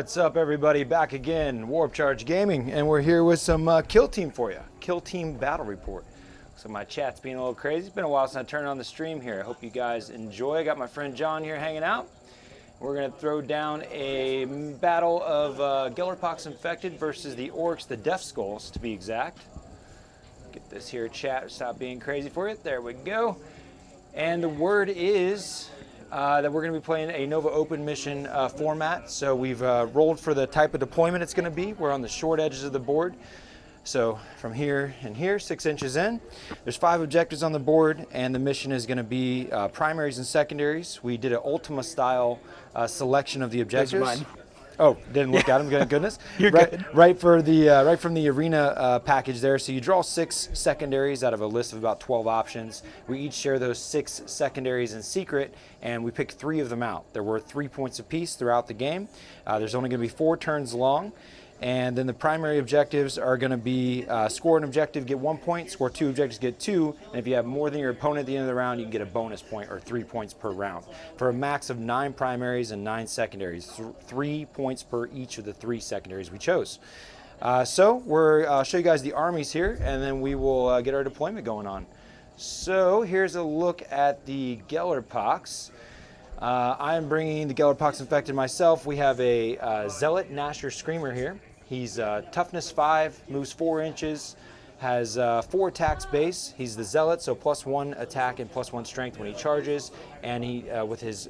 What's up, everybody? Back again, Warp Charge Gaming, and we're here with some Kill Team for you. Kill Team Battle Report. So my chat's being a little crazy. It's been a while since I turned on the stream here. I hope you guys enjoy. I got my friend John here hanging out. We're going to throw down a battle of Gellerpox infected versus the Orks, the Death Skulls, to be exact. Get this here, chat. Stop being crazy for you. There we go. And the word is that we're going to be playing a Nova Open mission format. So we've rolled for the type of deployment it's going to be. We're on the short edges of the board. So from here and here, 6 inches in, there's 5 objectives on the board, and the mission is going to be primaries and secondaries. We did an Ultima style selection of the objectives. Those are mine. Oh, didn't look at them. Good goodness. You're good. Right from the arena package there. So you draw 6 secondaries out of a list of about 12 options. We each share those 6 secondaries in secret, and we pick 3 of them out. They're worth 3 points apiece throughout the game. There's only going to be 4 turns long. And then the primary objectives are going to be score an objective, get 1 point, score 2 objectives, get 2, and if you have more than your opponent at the end of the round, you can get a bonus point or 3 points per round. For a max of 9 primaries and 9 secondaries, 3 points per each of the 3 secondaries we chose. So I'll show you guys the armies here, and then we will get our deployment going on. So here's a look at the Gellerpox. I am bringing the Gellerpox infected myself. We have a Zealot Gnasher Screamer here. He's toughness 5, moves 4 inches, has 4 attacks base. He's the Zealot, so +1 attack and +1 strength when he charges. And he, with his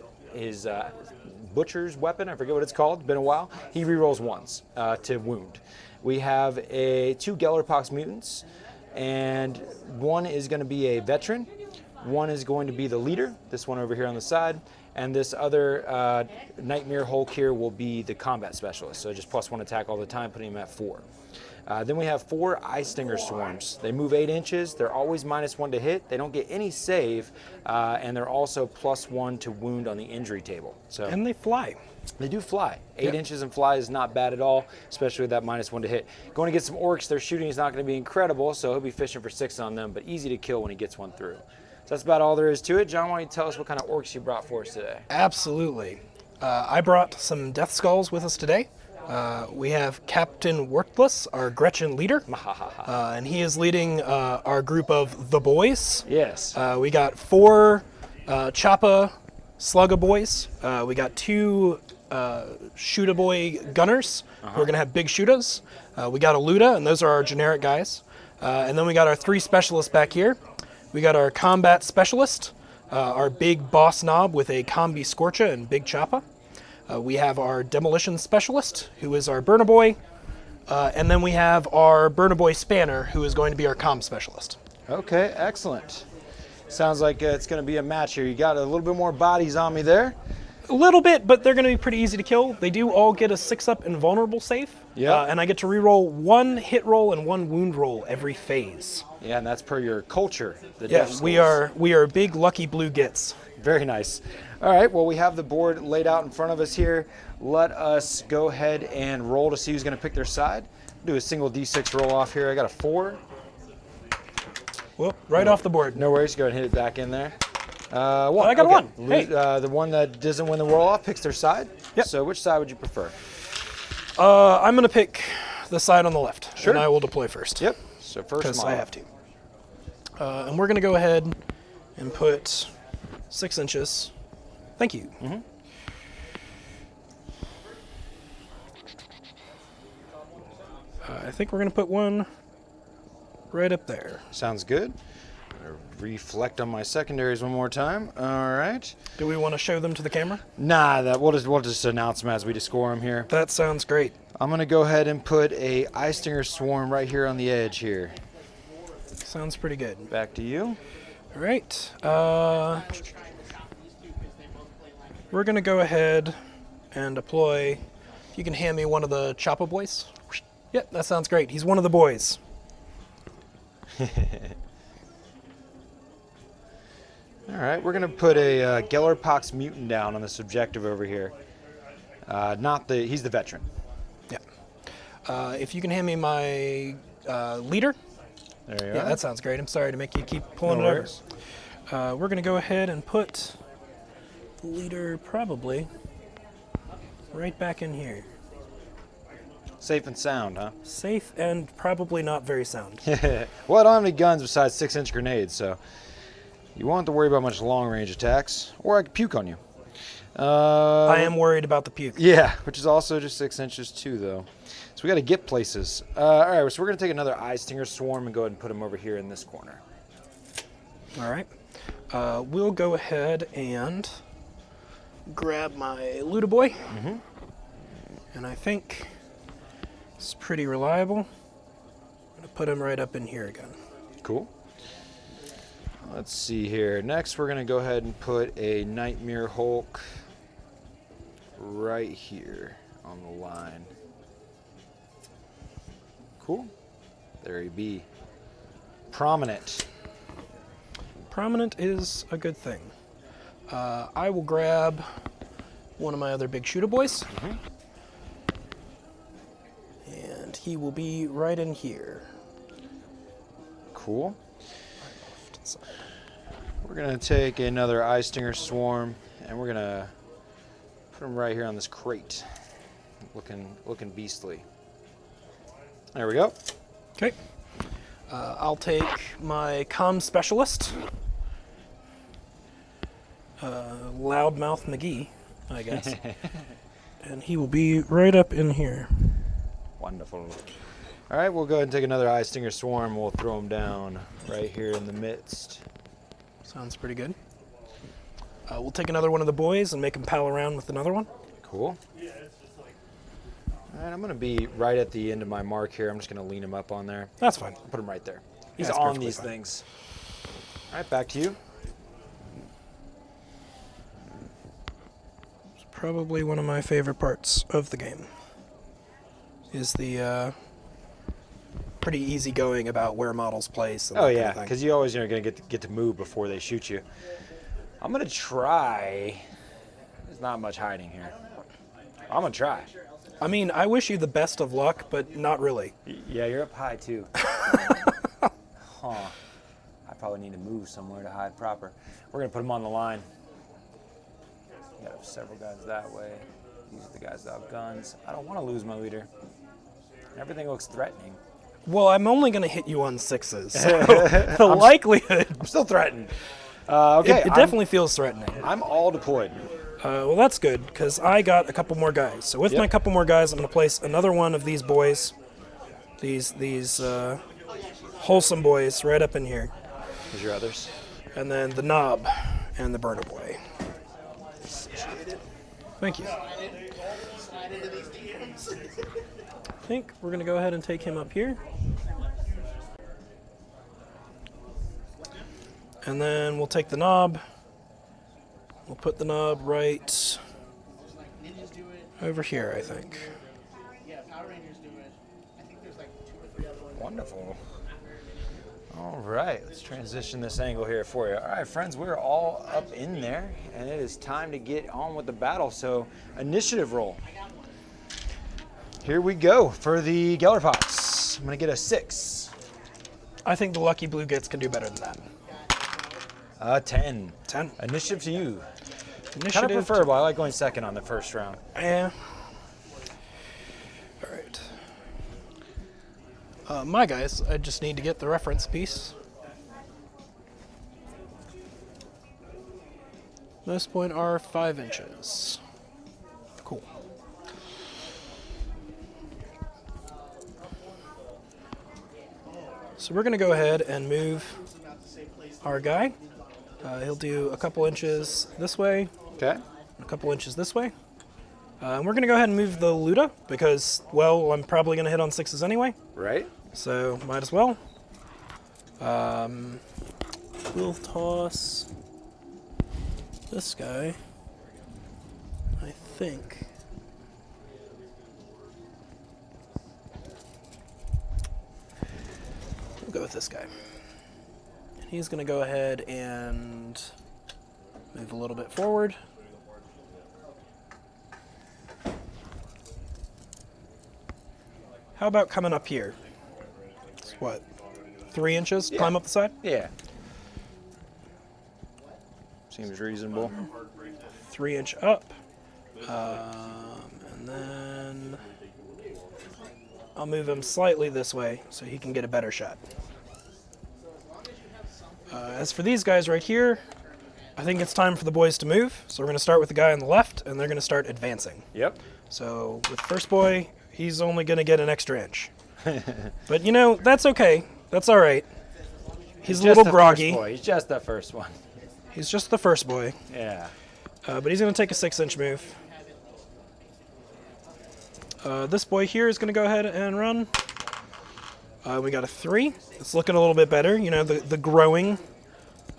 butcher's weapon, I forget what it's called, been a while, he rerolls 1s to wound. We have 2 Gellerpox mutants, and 1 is going to be a veteran. 1 is going to be the leader, this one over here on the side, and this other Nightmare Hulk here will be the combat specialist, so just +1 attack all the time, putting him at 4. Then we have 4 Eye Stinger Swarms. They move 8 inches, they're always -1 to hit, they don't get any save, and they're also +1 to wound on the injury table. So, and they fly. They do fly. 8 inches and fly is not bad at all, especially with that -1 to hit. Going to get some Orks, their shooting is not going to be incredible, so he'll be fishing for 6 on them, but easy to kill when he gets one through. So that's about all there is to it. John, why don't you tell us what kind of Orks you brought for us today? Absolutely. I brought some Death Skulls with us today. We have Captain Worthless, our Gretchen leader, and he is leading our group of the boys. Yes. We got 4 Choppa Slugga boys. We got 2 Shoota boy gunners who are going to have big shootas. We got a Luda, and those are our generic guys. And then we got our 3 specialists back here. We got our combat specialist, our big boss knob with a combi Scorcha and big Choppa. We have our demolition specialist, who is our burner boy. And then we have our burner boy spanner, who is going to be our comm specialist. Okay, excellent. Sounds like it's going to be a match here. You got a little bit more bodies on me there. A little bit, but they're going to be pretty easy to kill. They do all get a 6-up invulnerable save. Yeah. And I get to reroll 1 hit roll and 1 wound roll every phase. Yeah, and that's per your culture. The Yes, we are big lucky blue gits. Very nice. All right, well, we have the board laid out in front of us here. Let us go ahead and roll to see who's going to pick their side. Do a single D6 roll off here. I got a 4. Whoop, right off the board. No worries, go ahead and hit it back in there. 1. I got a 1. Hey. The one that doesn't win the roll off picks their side. Yep. So which side would you prefer? I'm going to pick the side on the left. Sure. And I will deploy first. Yep. So first Because model. I have to. And we're going to go ahead and put 6 inches. Thank you. Mm-hmm. I think we're going to put 1 right up there. Sounds good. Reflect on my secondaries one more time. All right. Do we want to show them to the camera? Nah, we'll just announce them as we just score them here. That sounds great. I'm gonna go ahead and put a Eye Stinger Swarm right here on the edge here. Sounds pretty good. Back to you. All right. We're gonna go ahead and deploy. You can hand me one of the Choppa boys. Yep, that sounds great. He's one of the boys. All right, we're gonna put a Gellerpox mutant down on this objective over here. He's the veteran. Yeah. If you can hand me my leader. There you Yeah, are. that sounds great. I'm sorry to make you keep pulling No it worries. over. We're gonna go ahead and put the leader probably right back in here. Safe and sound, huh? Safe and probably not very sound. Well, I don't have any guns besides 6-inch grenades, so you won't have to worry about much long-range attacks, or I could puke on you. I am worried about the puke. Yeah, which is also just 6 inches too, though. So we got to get places. All right, so we're going to take another eye stinger swarm and go ahead and put them over here in this corner. All right. We'll go ahead and grab my Luda boy. Mm-hmm. And I think it's pretty reliable. I'm going to put him right up in here again. Cool. Let's see here. Next, we're going to go ahead and put a Nightmare Hulk right here on the line. Cool. There he be. Prominent. Prominent is a good thing. I will grab one of my other big shooter boys. Mm-hmm. And he will be right in here. Cool. We're going to take another eye stinger swarm and we're going to put him right here on this crate. Looking beastly. There we go. Okay. I'll take my comm specialist, Loudmouth McGee, I guess. And he will be right up in here. Wonderful. All right, we'll go ahead and take another eye stinger swarm. We'll throw him down right here in the midst. Sounds pretty good. We'll take another one of the boys and make him pal around with another one. Cool. All right, I'm going to be right at the end of my mark here. I'm just going to lean him up on there. That's fine. Put him right there. He's That's on perfectly these fine. things. All right, back to you. It's probably one of my favorite parts of the game. Is the pretty easy going about where models place. And Oh that yeah, kind of thing. because you always going to get to move before they shoot you. I'm going to try. There's not much hiding here. I'm going to try. I mean, I wish you the best of luck, but not really. Yeah, you're up high too. Huh. I probably need to move somewhere to hide proper. We're going to put them on the line. You got several guys that way. These are the guys that have guns. I don't want to lose my leader. Everything looks threatening. Well, I'm only going to hit you on sixes. So the likelihood. I'm still threatened. Okay, It definitely feels threatening. I'm all deployed. Well, that's good, because I got a couple more guys. So with my couple more guys, I'm going to place another one of these boys, these wholesome boys, right up in here. Here's your others. And then the knob and the burner boy. Thank you. I think we're going to go ahead and take him up here. And then we'll take the knob. We'll put the knob right over here, I think. Wonderful. All right, let's transition this angle here for you. All right, friends, we're all up in there, and it is time to get on with the battle. So, initiative roll. Here we go for the Gellerpox. I'm going to get a 6. I think the Lucky Blue Gits can do better than that. 10. 10. Initiative to you. Initiative. Kind of preferable. I like going second on the first round. Yeah. All right. My guys, I just need to get the reference piece. Most point are 5 inches. Cool. So we're going to go ahead and move our guy. He'll do a couple inches this way, Okay. a couple inches this way. And we're going to go ahead and move the Luda because, well, I'm probably going to hit on 6s anyway. Right. So might as well. We'll toss this guy, I think. We'll go with this guy. He's going to go ahead and move a little bit forward. How about coming up here? It's what, 3 inches? Yeah. Climb up the side? Yeah. Seems reasonable. 3 inch up. And then I'll move him slightly this way so he can get a better shot. As for these guys right here, I think it's time for the boys to move. So we're going to start with the guy on the left, and they're going to start advancing. Yep. So with first boy, he's only going to get an extra inch. But you know, that's okay. That's all right. He's a little groggy. He's just the first one. He's just the first boy. Yeah. But he's going to take a 6-inch move. This boy here is going to go ahead and run. We got a 3. It's looking a little bit better. You know, the growing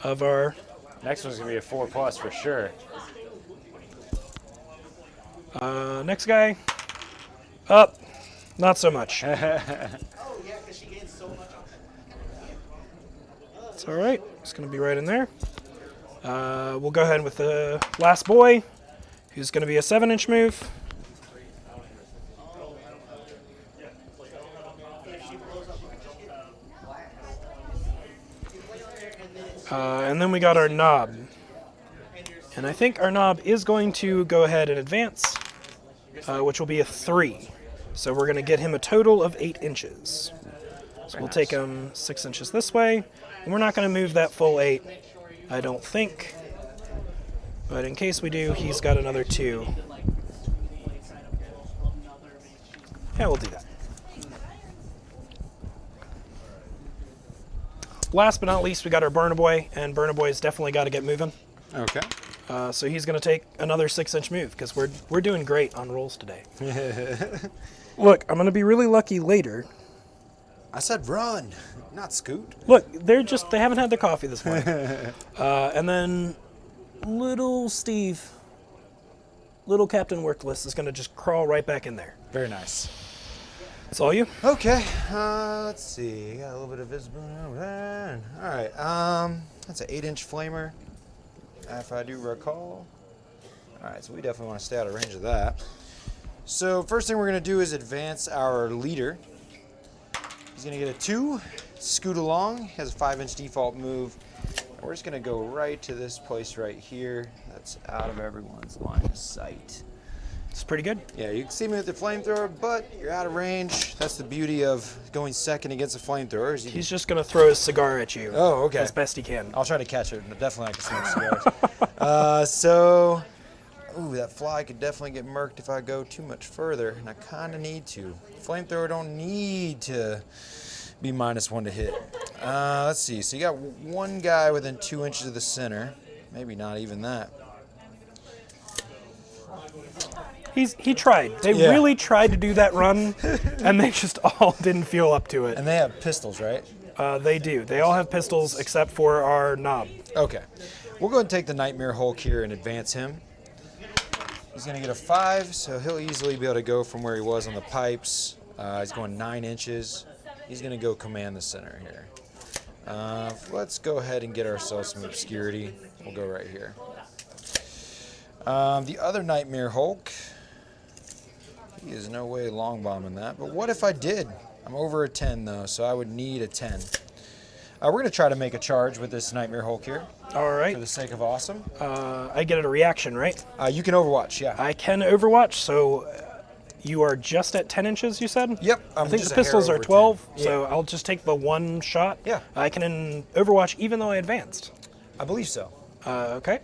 of our... Next one's going to be a 4+ for sure. Next guy. Up. Not so much. It's all right. It's going to be right in there. We'll go ahead with the last boy, who's going to be a 7-inch move. And then we got our knob. And I think our knob is going to go ahead and advance, which will be a 3. So we're going to get him a total of 8 inches. So we'll take him 6 inches this way. And we're not going to move that full 8, I don't think. But in case we do, he's got another 2. Yeah, we'll do that. Last but not least, we got our Burner Boy, and Burner Boy's definitely got to get moving. Okay. So he's going to take another 6-inch move, because we're doing great on rolls today. Look, I'm going to be really lucky later. I said run, not scoot. Look, they haven't had their coffee this morning. And then little Steve, little Captain Workless, is going to just crawl right back in there. Very nice. That's all you? Okay, let's see. Got a little bit of visibility over there. All right, that's an 8-inch flamer, if I do recall. All right, so we definitely want to stay out of range of that. So first thing we're going to do is advance our leader. He's going to get a 2, scoot along. He has a 5-inch default move. And we're just going to go right to this place right here. That's out of everyone's line of sight. It's pretty good. Yeah, you can see me with the flamethrower, but you're out of range. That's the beauty of going second against a flamethrower. He's just going to throw his cigar at you. Oh, okay. As best he can. I'll try to catch it. Definitely I can smoke cigars. Ooh, that fly could definitely get murked if I go too much further, and I kind of need to. Flamethrower don't need to be -1 to hit. Let's see. So you got one guy within 2 inches of the center. Maybe not even that. He tried. They really tried to do that run, and they just all didn't feel up to it. And they have pistols, right? They do. They all have pistols except for our knob. Okay. We'll go ahead and take the Nightmare Hulk here and advance him. He's going to get a 5, so he'll easily be able to go from where he was on the pipes. He's going 9 inches. He's going to go command the center here. Let's go ahead and get ourselves some obscurity. We'll go right here. The other Nightmare Hulk, he is no way long bombing that. But what if I did? I'm over a 10 though, so I would need a 10. We're going to try to make a charge with this Nightmare Hulk here. All right. For the sake of awesome. I get a reaction, right? You can overwatch, yeah. I can overwatch, so you are just at 10 inches, you said? Yep. I think the pistols are 12, so yeah. I'll just take the one shot. Yeah. I can overwatch even though I advanced. I believe so. Okay.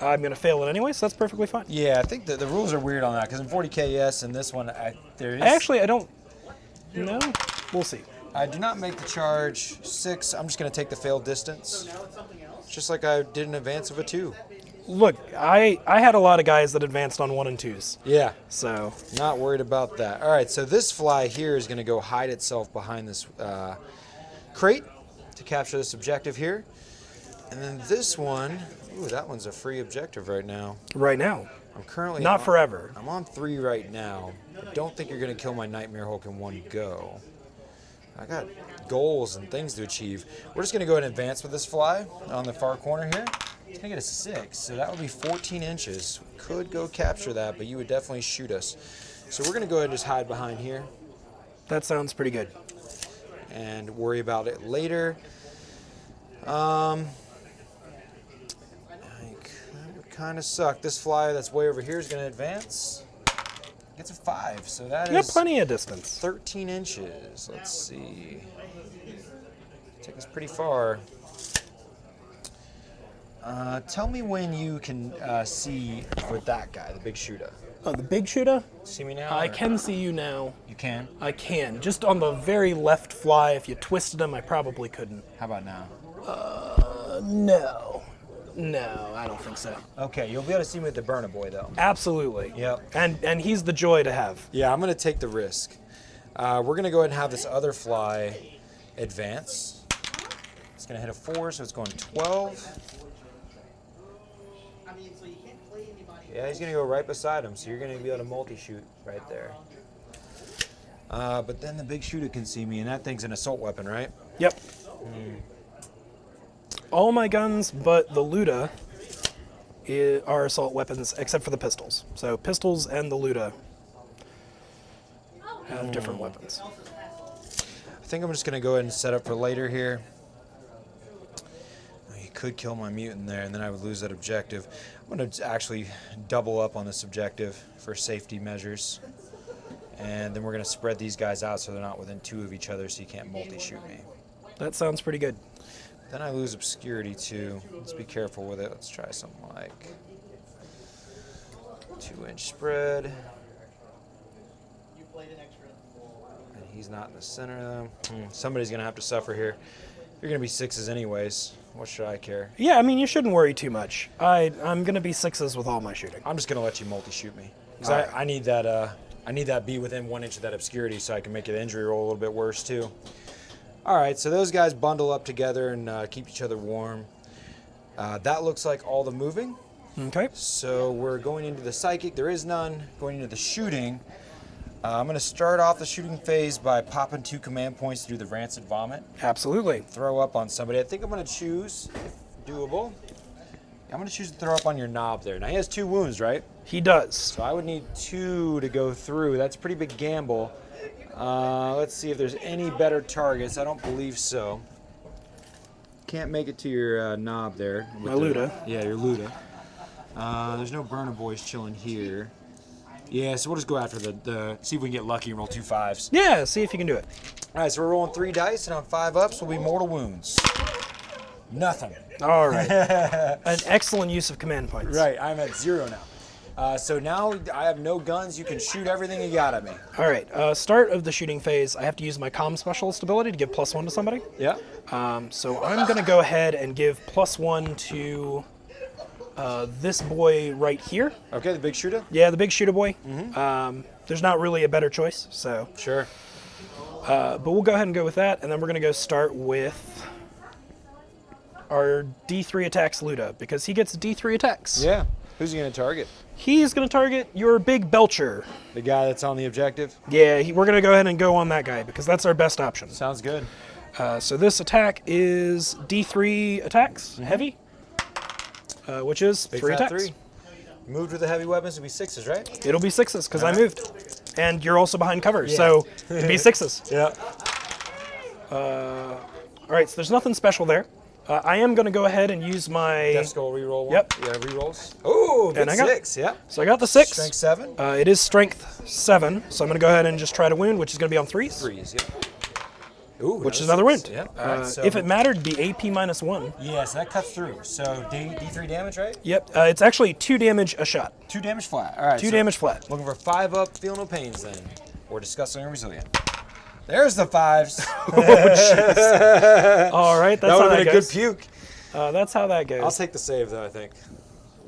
I'm going to fail it anyway, so that's perfectly fine. Yeah, I think the rules are weird on that, because in 40K, yes, and this one, there is... Actually, I don't... No? We'll see. I do not make the charge 6. I'm just going to take the failed distance, just like I did in advance of a 2. Look, I had a lot of guys that advanced on 1 and 2s. Yeah. So... Not worried about that. All right, so this fly here is going to go hide itself behind this crate to capture this objective here. And then this one... Ooh, that one's a free objective right now. Right now? I'm currently... Not forever. I'm on 3 right now. I don't think you're going to kill my Nightmare Hulk in one go. I got goals and things to achieve. We're just going to go ahead and advance with this fly on the far corner here. It's going to get a 6, so that would be 14 inches. Could go capture that, but you would definitely shoot us. So we're going to go ahead and just hide behind here. That sounds pretty good. And worry about it later. That would kind of suck. This fly that's way over here is going to advance. Gets a 5, so that Yeah, is plenty of distance. 13 inches. Let's see. Take us pretty far. Tell me when you can see with that guy, the big shooter. Oh, the big shooter? See me now? I or- can see you now. You can? I can. Just on the very left fly, if you twisted him, I probably couldn't. How about now? No. No, I don't think so. Okay, you'll be able to see me with the burner boy, though. Absolutely. Yep. And he's the joy to have. Yeah, I'm going to take the risk. We're going to go ahead and have this other fly advance. It's going to hit a 4, so it's going 12. Yeah, he's going to go right beside him, so you're going to be able to multi-shoot right there. But then the big shooter can see me, and that thing's an assault weapon, right? Yep. All my guns but the Luda are assault weapons, except for the pistols. So pistols and the Luda have different weapons. I think I'm just going to go ahead and set up for later here. He could kill my mutant there, and then I would lose that objective. I'm going to actually double up on this objective for safety measures. And then we're going to spread these guys out so they're not within 2 of each other so you can't multi-shoot me. That sounds pretty good. Then I lose obscurity too. Let's be careful with it. Let's try something like 2-inch spread. And he's not in the center of them. Somebody's going to have to suffer here. You're going to be 6s anyways. What should I care? Yeah, I mean, you shouldn't worry too much. I'm going to be 6s with all my shooting. I'm just going to let you multi-shoot me. Because I need that I need that be within 1 inch of that obscurity so I can make the injury roll a little bit worse too. All right, so those guys bundle up together and keep each other warm. That looks like all the moving. Okay. So we're going into the psychic. There is none. Going into the shooting. I'm going to start off the shooting phase by popping 2 command points to do the rancid vomit. Absolutely. Throw up on somebody. I think I'm going to choose, if doable, I'm going to choose to throw up on your knob there. Now he has 2 wounds, right? He does. So I would need 2 to go through. That's a pretty big gamble. Let's see if there's any better targets. I don't believe so. Can't make it to your knob there. My Luda. Yeah, your Luda. There's no burner boys chilling here. Yeah, so we'll just go after the see if we can get lucky and roll 2 5s. Yeah, see if you can do it. All right, so we're rolling 3 dice, and on 5 ups will be mortal wounds. Nothing. All right. An excellent use of command points. Right, I'm at 0 now. So now I have no guns. You can shoot everything you got at me. All right. Start of the shooting phase, I have to use my comm specialist ability to give +1 to somebody. Yeah. So I'm going to go ahead and give +1 to this boy right here. Okay, the big shooter? Yeah, the big shooter boy. There's not really a better choice, so. Sure. But we'll go ahead and go with that, and then we're going to go start with our D3 attacks Luda, because he gets D3 attacks. Yeah. Who's he going to target? He's going to target your big belcher. The guy that's on the objective? Yeah, we're going to go ahead and go on that guy, because that's our best option. Sounds good. So this attack is D3 attacks, heavy, which is Big 3 fat attacks. 3. Moved with the heavy weapons, it'll be 6s, right? It'll be 6s, because I Alright. moved. And you're also behind cover, Yeah. so it'll be 6s. Yeah. All right, so there's nothing special there. I am going to go ahead and use my... Death Skull reroll one. Yep. Yeah, rerolls. Oh, good And I got- 6, yeah. So I got the 6. Strength 7. It is strength 7, so I'm going to go ahead and just try to wound, which is going to be on 3s. 3s, yeah. Ooh, Which is another wound. 6. Yeah. All right, so If it mattered, be AP -1. yeah, so that cuts through. So D3 damage, right? Yep, it's actually 2 damage a shot. 2 damage flat. All right. 2 so damage flat. Looking for 5 up, feel no pains then. Or disgusting and resilient. There's the 5s. All right, that's That how would have that been a good goes. puke. That's how that goes. I'll take the save though, I think.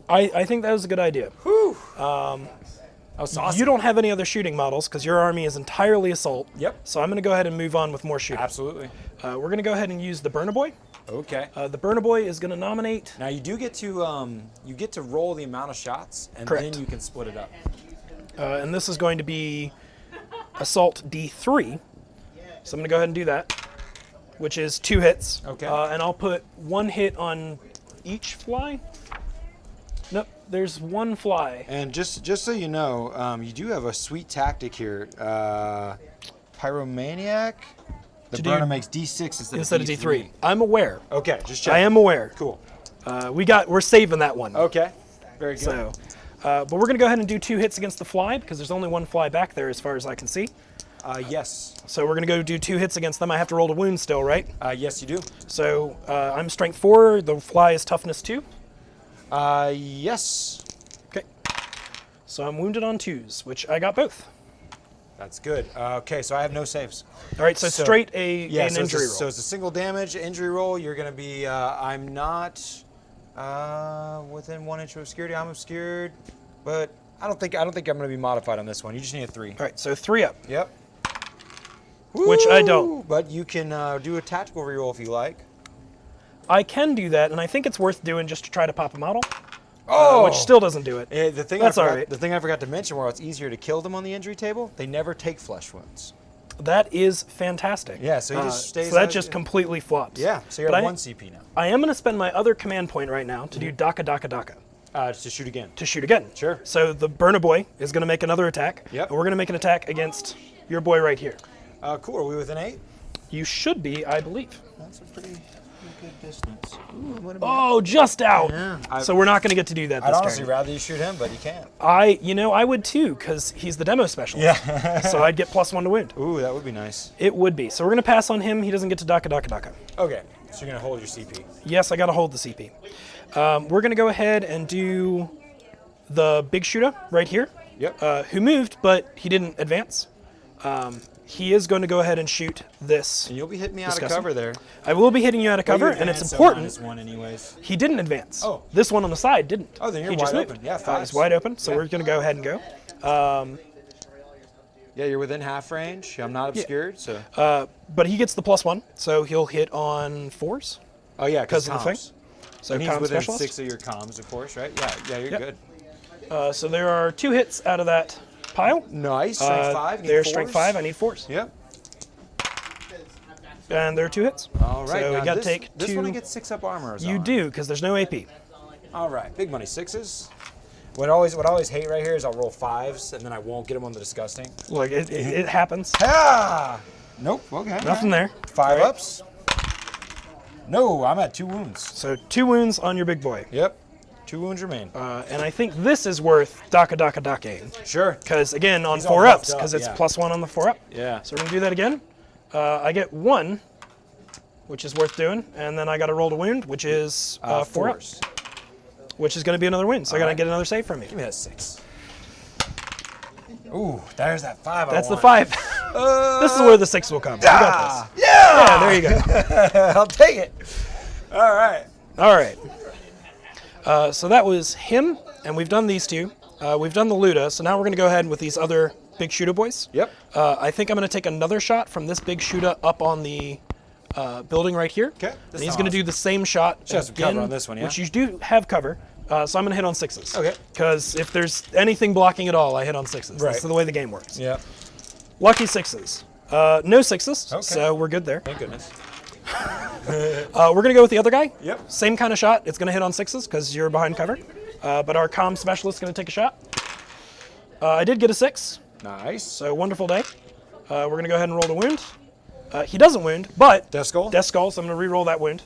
I think that was a good idea. Whew. That was awesome. You don't have any other shooting models because your army is entirely assault. Yep. So I'm going to go ahead and move on with more shooting. Absolutely. We're going to go ahead and use the Burner Boy. Okay. The Burner Boy is going to nominate. Now you do get to roll the amount of shots, and Correct. then you can split it up. And this is going to be Assault D3. So I'm going to go ahead and do that, which is 2 hits. Okay. And I'll put 1 hit on each fly. Nope, there's 1 fly. And just so you know, you do have a sweet tactic here. Pyromaniac. The To do- burner makes D6 Instead of D3. I'm aware. Okay, just check. I am aware. Cool. We're saving that one. Okay. Very good. So, But we're going to go ahead and do 2 hits against the fly because there's only 1 fly back there as far as I can see. Yes. So we're going to go do 2 hits against them. I have to roll to wound still, right? Yes, you do. So I'm strength 4. The fly is toughness 2. Yes. Okay. So I'm wounded on 2s, which I got both. That's good. Okay, so I have no saves. All right, so straight an so injury roll. So it's a single damage injury roll. You're going to be, I'm not within 1 inch of obscurity. I'm obscured, but I don't think I'm going to be modified on this one. You just need a 3. All right, so 3 up. Yep. Which I don't. But you can do a tactical reroll if you like. I can do that, and I think it's worth doing just to try to pop a model. Oh! Which still doesn't do it. The thing That's I all forgot, right. The thing I forgot to mention, while it's easier to kill them on the injury table, they never take flesh wounds. That is fantastic. Yeah, so he just stays So that out- just completely flops. Yeah, so you're But at 1 CP now. I am going to spend my other command point right now to do Daka Daka Daka. To shoot again. To shoot again. Sure. So the Burna Boy is going to make another attack. Yep. And we're going to make an attack against your boy right here. Cool. Are we within 8? You should be, I believe. That's a pretty good distance. Ooh, I'm gonna be- Oh, just out. Yeah. So we're not going to get to do that I'd this honestly turn. rather you shoot him, but you can't. I would too, because he's the demo specialist. Yeah. So I'd get +1 to wound. Ooh, that would be nice. It would be. So we're going to pass on him. He doesn't get to Daka Daka Daka. Okay, so you're gonna hold your CP. Yes, I got to hold the CP. We're going to go ahead and do the big shooter right here. Yep. Who moved, but he didn't advance. He is going to go ahead and shoot this. And you'll be hitting me out of Disgusting. cover there. I will be hitting you out of cover, Well, you and it's advanced, so important. -1 anyways. He didn't advance. Oh. This one on the side didn't. Oh, then you're he just wide moved. open. Yeah, He's fives. wide open, so Yeah. we're going to go ahead and go. Yeah, you're within half range. I'm not obscured, so. But he gets the +1, so he'll hit on 4s. Oh yeah, because of the thing. comms. So And he's comm within specialist. 6 of your comms, of course, right? Yeah, you're Yep. good. So there are 2 hits out of that pile. Nice. Strength 5. There's strength 5. I need 4s. Yep. And there are 2 hits. All right. So now we got to this, take 2. This one I get 6 up armor. You do, because there's no AP. All right. Big money 6s. What I always hate right here is I'll roll 5s and then I won't get them on the disgusting. Look, it happens. Ah! Nope. Okay. Nothing there. 5 All right. ups. No, I'm at 2 wounds. So 2 wounds on your big boy. Yep. 2 wounds remain. And I think this is worth Daka Daka Daka. Sure. Because again, on He's all 4 buffed ups, up, because it's yeah. +1 on the 4 up. Yeah. So we're gonna do that again. I get 1, which is worth doing, and then I got to roll to wound, which is 4 up, Fours. which is gonna be another win. So I gotta right. get another save from you. Give me that 6. Ooh, there's that 5. That's I the want. 5. This is where the 6 will come. You got this. Yeah. Yeah, there you go. I'll take it. All right. All right. So that was him, and we've done these 2. We've done the Luda, so now we're gonna go ahead with these other big shooter boys. Yep. I think I'm gonna take another shot from this big shooter up on the building right here. Okay. And he's gonna do the same shot Should have some again, cover on this one, yeah? which you do have cover. So I'm gonna hit on 6s. Okay. Because if there's anything blocking at all, I hit on 6s. Right. That's the way the game works. Yep. Lucky 6s. No 6s, Okay. so we're good there. Thank goodness. We're gonna go with the other guy. Yep. Same kind of shot. It's gonna hit on 6s because you're behind cover. But our comm specialist is gonna take a shot. I did get a 6, Nice. so wonderful day. We're gonna go ahead and roll the wound. He doesn't wound, but Death Skull? Death Skull, so I'm gonna re-roll that wound.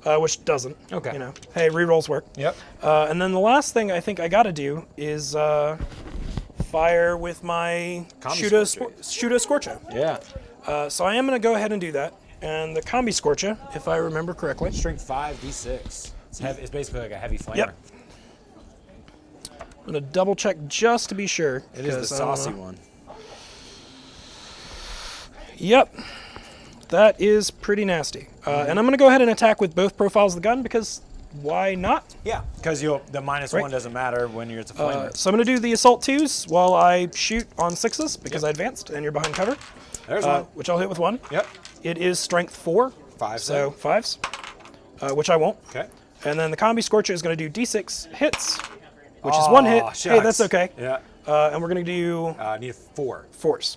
Which doesn't. Okay. You know, hey, re-rolls work. Yep. And then the last thing I think I gotta do is fire with my Combi Shooter Scorcher. Yeah. So I am gonna go ahead and do that. And the Combi Scorcher, if I remember correctly. Strength 5, D6. It's heavy. It's basically like a heavy flamer. Yep. I'm gonna double check just to be sure. It is the 'cause I don't saucy know. one. Yep. That is pretty nasty. And I'm gonna go ahead and attack with both profiles of the gun because why not? Yeah. Because the -1 doesn't matter when you're it's a flamer. So I'm gonna do the assault 2s while I shoot on 6s because I advanced and you're behind cover. There's one. Which I'll hit with 1. Yep. It is strength 4. 5. So 5s. Which I won't. Okay. And then the Combi Scorcher is gonna do D6 hits, which is 1 hit. Aw, Hey, shucks. that's okay. Yeah. And we're gonna do I need a 4. 4s.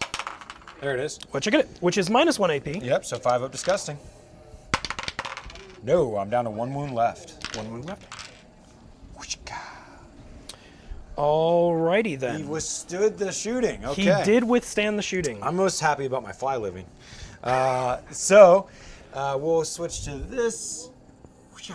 There it is. Which I get it, which is -1 AP. Yep. So 5 up disgusting. No, I'm down to 1 wound left. 1 wound left. Whooshka. Alrighty He then. withstood the shooting. Okay. He did withstand the shooting. I'm most happy about my fly living. So we'll switch to this. Whoosha.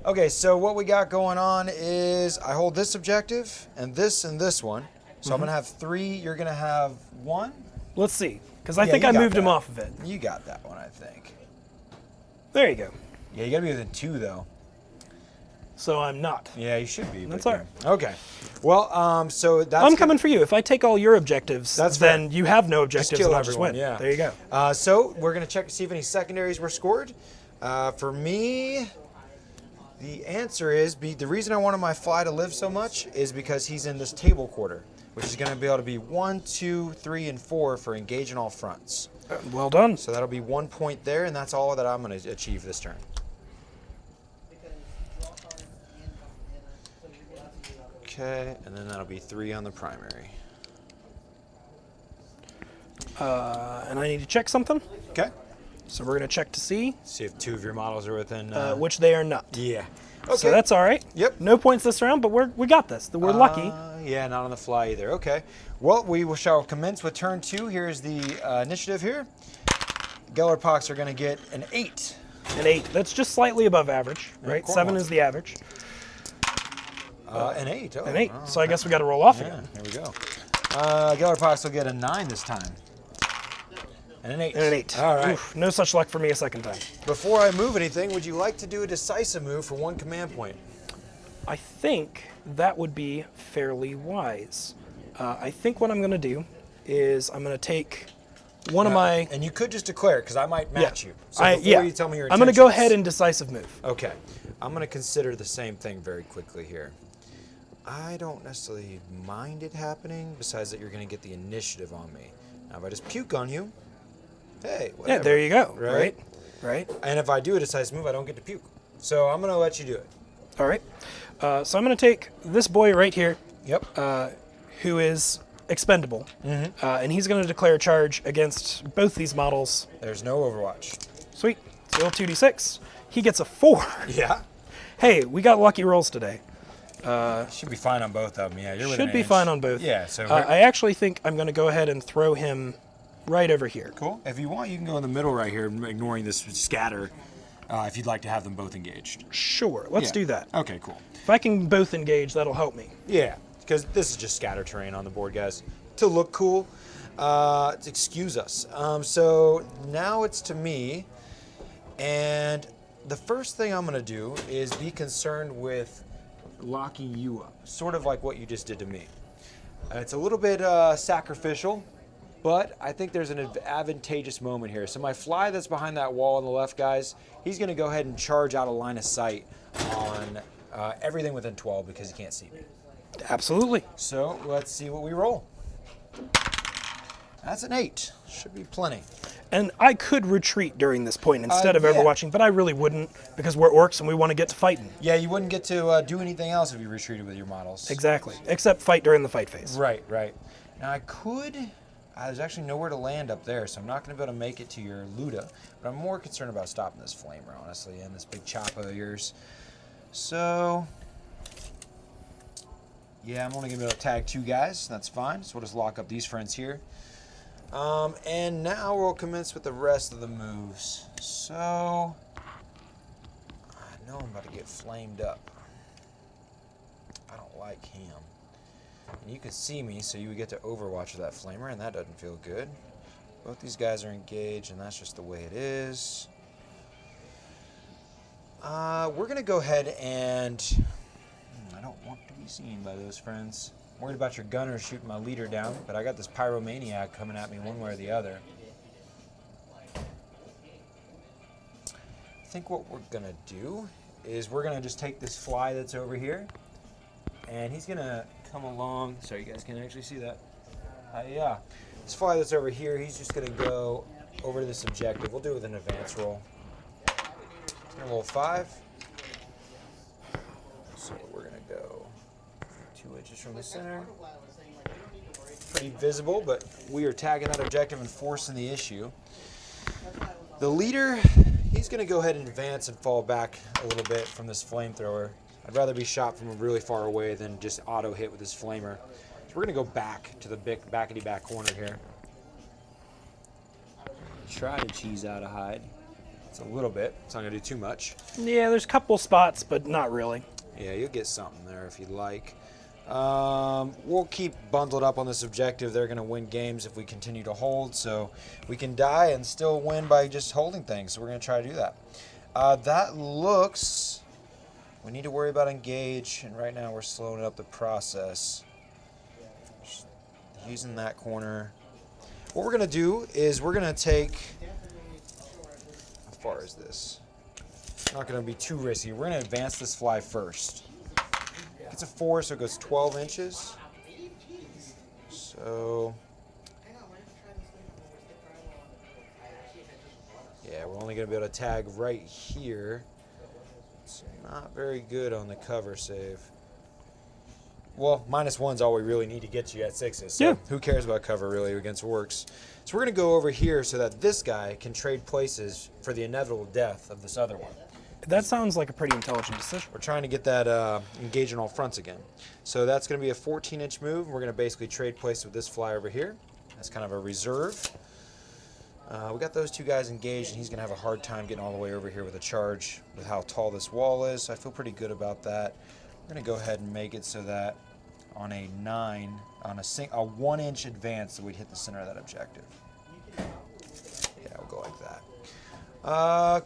Okay, so what we got going on is I hold this objective and this one. So I'm going to have 3. You're going to have 1. Let's see, because I Yeah, think you I got moved him that. off of it. You got that one, I think. There you go. Yeah, you got to be within 2, though. So I'm not. Yeah, you should be. That's but all right. yeah. Okay. Well, so that's I'm coming for you. If I take all your objectives, That's then fair. you have no objectives kill and I'll just everyone, win. yeah. There you go. So we're going to check to see if any secondaries were scored. For me, the answer is the reason I wanted my fly to live so much is because he's in this table quarter, which is going to be able to be 1, 2, 3, and 4 for engage in all fronts. Well done. So that'll be 1 point there, and that's all that I'm going to achieve this turn. Okay, and then that'll be 3 on the primary. And I need to check something. Okay. So we're going to check to see, See if 2 of your models are within. which they are not. Yeah. Okay. So that's all right. Yep. No points this round, but we got this. We're lucky. Yeah, not on the fly either. Okay. Well, shall commence with turn 2. Here's the initiative here. Gellerpox are going to get an 8. An 8. That's just slightly above average, right? corn 7 ones. is the average. An 8. Oh, An 8. oh, So I guess we got to roll off yeah, again. there we go. Gellerpox will get a 9 this time. And an 8. And an 8. All right. Oof, no such luck for me a second time. Before I move anything, would you like to do a decisive move for 1 command point? I think that would be fairly wise. I think what I'm going to do is I'm going to take one of my... And you could just declare, because I might match you. So I, before you tell me your I'm going to go intentions- ahead and decisive move. Okay. I'm going to consider the same thing very quickly here. I don't necessarily mind it happening, besides that you're going to get the initiative on me. Now, if I just puke on you, hey, whatever. Yeah, there you go. Right? Right. And if I do a decisive move, I don't get to puke. So I'm going to let you do it. All right. So I'm going to take this boy right here, Yep. who is expendable, and he's going to declare a charge against both these models. There's no Overwatch. Sweet. So roll 2d6. He gets a 4. Yeah. Hey, we got lucky rolls today. Should be fine on both of them. Yeah, you're within Should an be inch. fine on both. Yeah, so I actually think I'm going to go ahead and throw him right over here. cool. If you want, you can go in the middle right here, ignoring this scatter, if you'd like to have them both engaged. Sure. Let's Yeah. do that. Okay, cool. If I can both engage, that'll help me. Yeah, because this is just scatter terrain on the board, guys. To look cool. Excuse us. So now it's to me, and the first thing I'm going to do is be concerned with locking you up, sort of like what you just did to me. It's a little bit sacrificial, but I think there's an advantageous moment here. So my fly that's behind that wall on the left, guys, he's going to go ahead and charge out a line of sight on everything within 12 because he can't see me. Absolutely. So let's see what we roll. That's an 8. Should be plenty. And I could retreat during this point instead of yeah. overwatching, but I really wouldn't because we're orcs and we want to get to fighting. Yeah, you wouldn't get to do anything else if you retreated with your models. Exactly. Except fight during the fight phase. Right, right. Now I could. There's actually nowhere to land up there, so I'm not going to be able to make it to your Luda. But I'm more concerned about stopping this flamer, honestly, and this big choppa of yours. So, yeah, I'm only going to be able to tag 2 guys. That's fine. So we'll just lock up these friends here. And now we'll commence with the rest of the moves. So, I know I'm about to get flamed up. I don't like him. And you can see me, so you would get to overwatch with that flamer, and that doesn't feel good. Both these guys are engaged, and that's just the way it is. We're going to go ahead and... I don't want to be seen by those friends. I'm worried about your gunner shooting my leader down, but I got this pyromaniac coming at me one way or the other. I think what we're going to do is we're going to just take this fly that's over here, and he's going to come along. Sorry, you guys can actually see that. Yeah. This fly that's over here, he's just going to go over to this objective. We'll do it with an advance roll. He's going to roll 5. So we're going to go 2 inches from the center. Pretty visible, but we are tagging that objective and forcing the issue. The leader, he's going to go ahead and advance and fall back a little bit from this flamethrower. I'd rather be shot from really far away than just auto hit with this flamer. So we're going to go back to the big backety-back corner here. Try to cheese out a hide. It's a little bit. It's not going to do too much. Yeah, there's a couple spots, but not really. Yeah, you'll get something there if you'd like. We'll keep bundled up on this objective. They're going to win games if we continue to hold, so we can die and still win by just holding things. So we're going to try to do that. That looks... We need to worry about engage, and right now we're slowing up the process. Just using that corner. What we're going to do is we're going to take... How far is this? Not going to be too risky. We're going to advance this fly first. It's a 4, so it goes 12 inches. So, yeah, we're only going to be able to tag right here. It's not very good on the cover save. Well, -1's all we really need to get you at 6s. So yeah. Who cares about cover really against Orks? So we're going to go over here so that this guy can trade places for the inevitable death of this other one. That sounds like a pretty intelligent decision. We're trying to get that engage on all fronts again. So that's going to be a 14-inch move. We're going to basically trade places with this fly over here. That's kind of a reserve. We got those two guys engaged, and he's going to have a hard time getting all the way over here with a charge with how tall this wall is. So I feel pretty good about that. We're going to go ahead and make it so that on a 9, on a 1-inch advance, that we'd hit the center of that objective. Yeah, we'll go like that.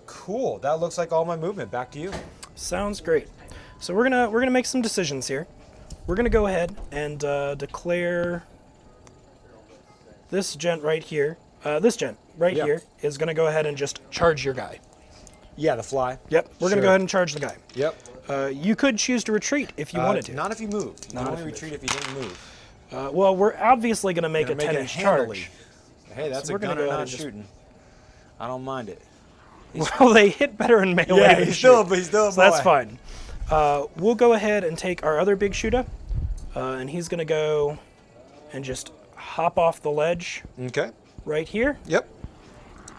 Cool. That looks like all my movement. Back to you. Sounds great. So we're gonna make some decisions here. We're gonna go ahead and declare this gent right here. This gent right here is gonna go ahead and just charge your guy. Yeah, the fly. Yep. We're gonna go ahead and charge the guy. Yep. You could choose to retreat if you wanted to. Not if you move. You can only retreat if you didn't move. Well, we're obviously gonna make a 10-inch charge. Hey, that's So a we're gonna gunner go ahead not and shooting. I don't mind it. Well, they hit better in melee. Yeah, than he's shoot. still a boy. So that's fine. We'll go ahead and take our other big shooter, and he's going to go and just hop off the ledge Okay. right here. Yep.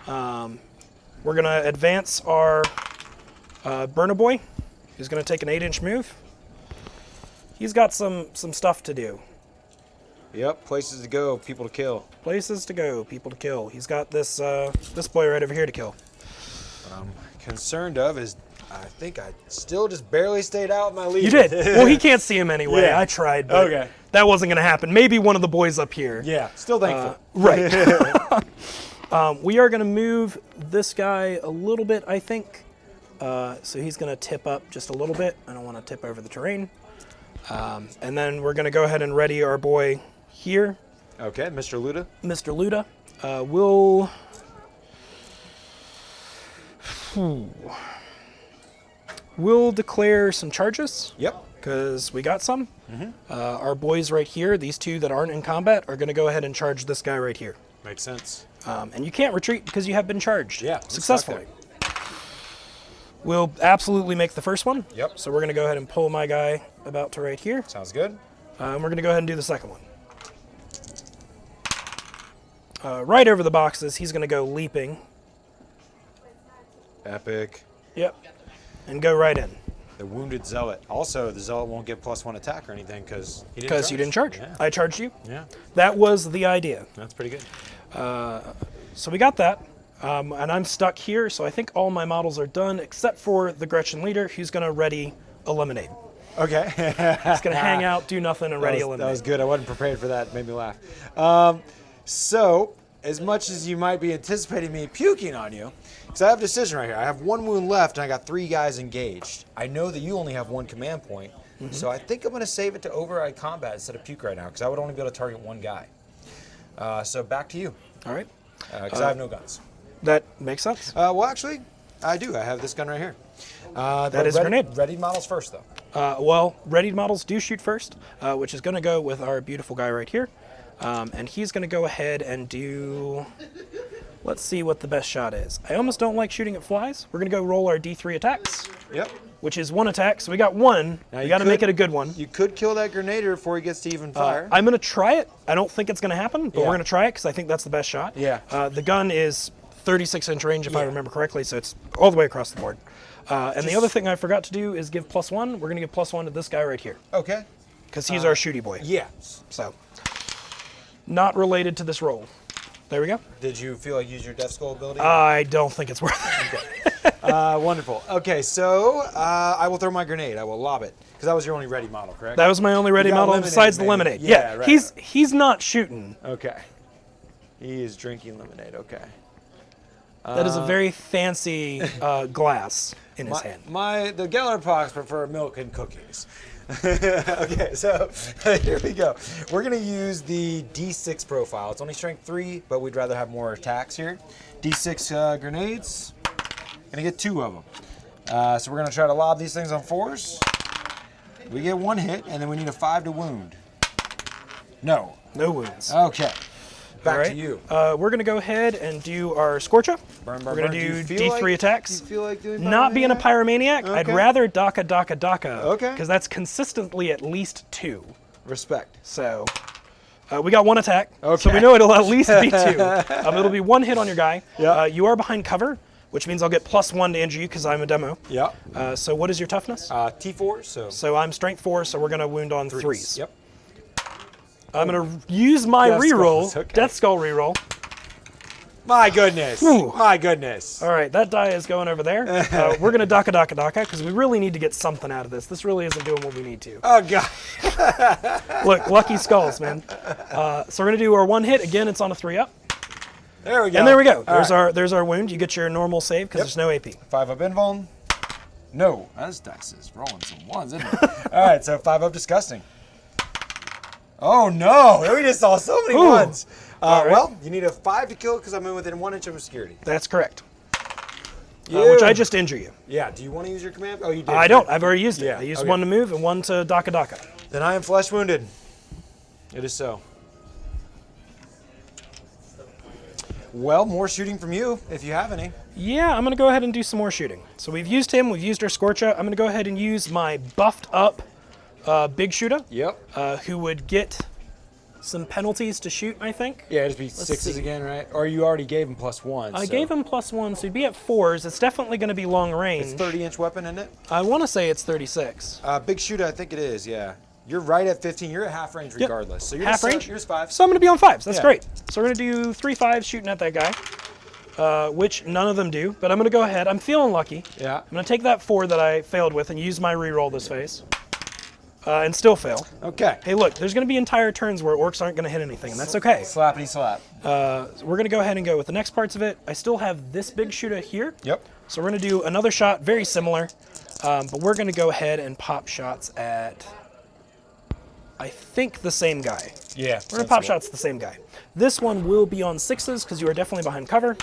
We're going to advance our Burner Boy. He's going to take an 8-inch move. He's got some stuff to do. Yep. Places to go, people to kill. Places to go, people to kill. He's got this this boy right over here to kill. What I'm concerned of is I think I still just barely stayed out in my lead. You did. Well, he can't see him anyway. Yeah. I tried, but Okay. that wasn't going to happen. Maybe one of the boys up here. Yeah. Still thankful. Right. We are going to move this guy a little bit, I think. So he's going to tip up just a little bit. I don't want to tip over the terrain. And then we're going to go ahead and ready our boy here. Okay, Mr. Luda. Mr. Luda. We'll declare some charges. Yep. Because we got some. Our boys right here, these two that aren't in combat, are going to go ahead and charge this guy right here. Makes sense. And you can't retreat because you have been charged successfully. Stuck We'll absolutely make the first one. Yep. So we're going to go ahead and pull my guy about to right here. there. Sounds good. And we're going to go ahead and do the second one. Right over the boxes, he's going to go leaping. Epic. Yep. And go right in. The wounded zealot. Also, the zealot won't get +1 attack or anything because he didn't. Because you didn't charge. Yeah. I charged you. Yeah. That was the idea. That's pretty good. So we got that. And I'm stuck here, so I think all my models are done except for the Gretchen leader, who's going to ready eliminate. Okay. He's going to hang out, do nothing, and ready eliminate. That was good. I wasn't prepared for that. It made me laugh. So, as much as you might be anticipating me puking on you, because I have a decision right here. I have 1 wound left, and I got 3 guys engaged. I know that you only have 1 command point, so I think I'm going to save it to override combat instead of puke right now, because I would only be able to target 1 guy. So back to you, All right. because I have no guns. That makes sense. Well, actually, I do. I have this gun right here. That is a grenade. Ready models first, though. Well, readied models do shoot first, which is going to go with our beautiful guy right here. And he's going to go ahead and do... Let's see what the best shot is. I almost don't like shooting at flies. We're going to go roll our D3 attacks. Yep. Which is 1 attack, so we got 1. Now we got to make it a good one. You could kill that grenader before he gets to even fire. I'm going to try it. I don't think it's going to happen, but Yeah. we're going to try it because I think that's the best shot. Yeah. The gun is 36-inch range, if I remember correctly, so it's all the way across the board. And the other thing I forgot to do is give +1. We're going to give +1 to this guy right here Okay. because he's our shooty boy. Yeah. So, not related to this roll. There we go. Did you feel like you used your death skull ability? I don't think it's worth it. Wonderful. Okay, so I will throw my grenade. I will lob it. Because that was your only ready model, correct? That was my only ready got model lemonade, besides the maybe. lemonade. Yeah, right, he's not shooting. Okay. He is drinking lemonade, okay. That is a very fancy glass in his hand. The Gellerpox prefer milk and cookies. Okay, so here we go. We're going to use the D6 profile. It's only strength 3, but we'd rather have more attacks here. D6 grenades. Going to get 2 of them. So we're going to try to lob these things on 4s. We get 1 hit, and then we need a 5 to wound. No. No wounds. Okay. Back All right. to you. We're going to go ahead and do our Scorcha. Burn, We're going burn. to do D3 attacks. Do you feel like doing Not being a pyromaniac, I'd Okay. rather Daka. Okay. Because that's consistently at least 2. Respect. So we got 1 attack. Okay. So we know it'll at least be 2. It'll be 1 hit on your guy. Yeah. You are behind cover, which means I'll get +1 to injure you because I'm a demo. Yeah. So what is your toughness? T4, so So I'm strength 4, so we're going to wound on 3s. Yep. I'm going to use my Death reroll, Skulls, okay. Death Skull reroll. My goodness. Whew. My goodness. All right, that die is going over there. We're going to Daka because we really need to get something out of this. This really isn't doing what we need to. Oh, God. Look, lucky skulls, man. So we're going to do our 1 hit. Again, it's on a 3-up. There we go. And there we go. All right. There's our wound. You get your normal save because there's no AP. 5 up invuln. No. This dice is rolling some 1s, isn't it? All right, so 5 up disgusting. Oh, no. We just saw so many Ooh. 1s. All right. Well, you need a 5 to kill because I'm in within 1 inch of obscurity. That's correct. You. Which I just injure you. Yeah. Do you want to use your command? Oh, you did. I don't. I've already used it. Yeah, I used okay. 1 to move and 1 to Daka. Then I am flesh wounded. It is so. Well, more shooting from you, if you have any. Yeah, I'm going to go ahead and do some more shooting. So we've used him. We've used our Scorcha. I'm going to go ahead and use my buffed up big shooter. Yep. Who would get some penalties to shoot, I think. Yeah, it'd be 6s see. again, right? Or you already gave him +1. I gave him +1, so he'd be at 4s. It's definitely going to be long range. It's 30-inch weapon, isn't it? I want to say it's 36. Big shooter, I think it is, yeah. You're right at 15. You're at half range regardless. So you're Half range? Yours 5. So I'm going to be on 5s. That's Yeah. great. So we're going to do 3 5s shooting at that guy, which none of them do. But I'm going to go ahead. I'm feeling lucky. Yeah. I'm going to take that 4 that I failed with and use my reroll this phase. And still fail. Okay. Hey, look, there's going to be entire turns where orcs aren't going to hit anything, and that's okay. Slappity slap. We're going to go ahead and go with the next parts of it. I still have this big shooter here. Yep. So we're going to do another shot, very similar, but we're going to go ahead and pop shots at, I think, the same guy. Yeah. We're going to pop shots at the same guy. This one will be on 6s because you are definitely behind cover,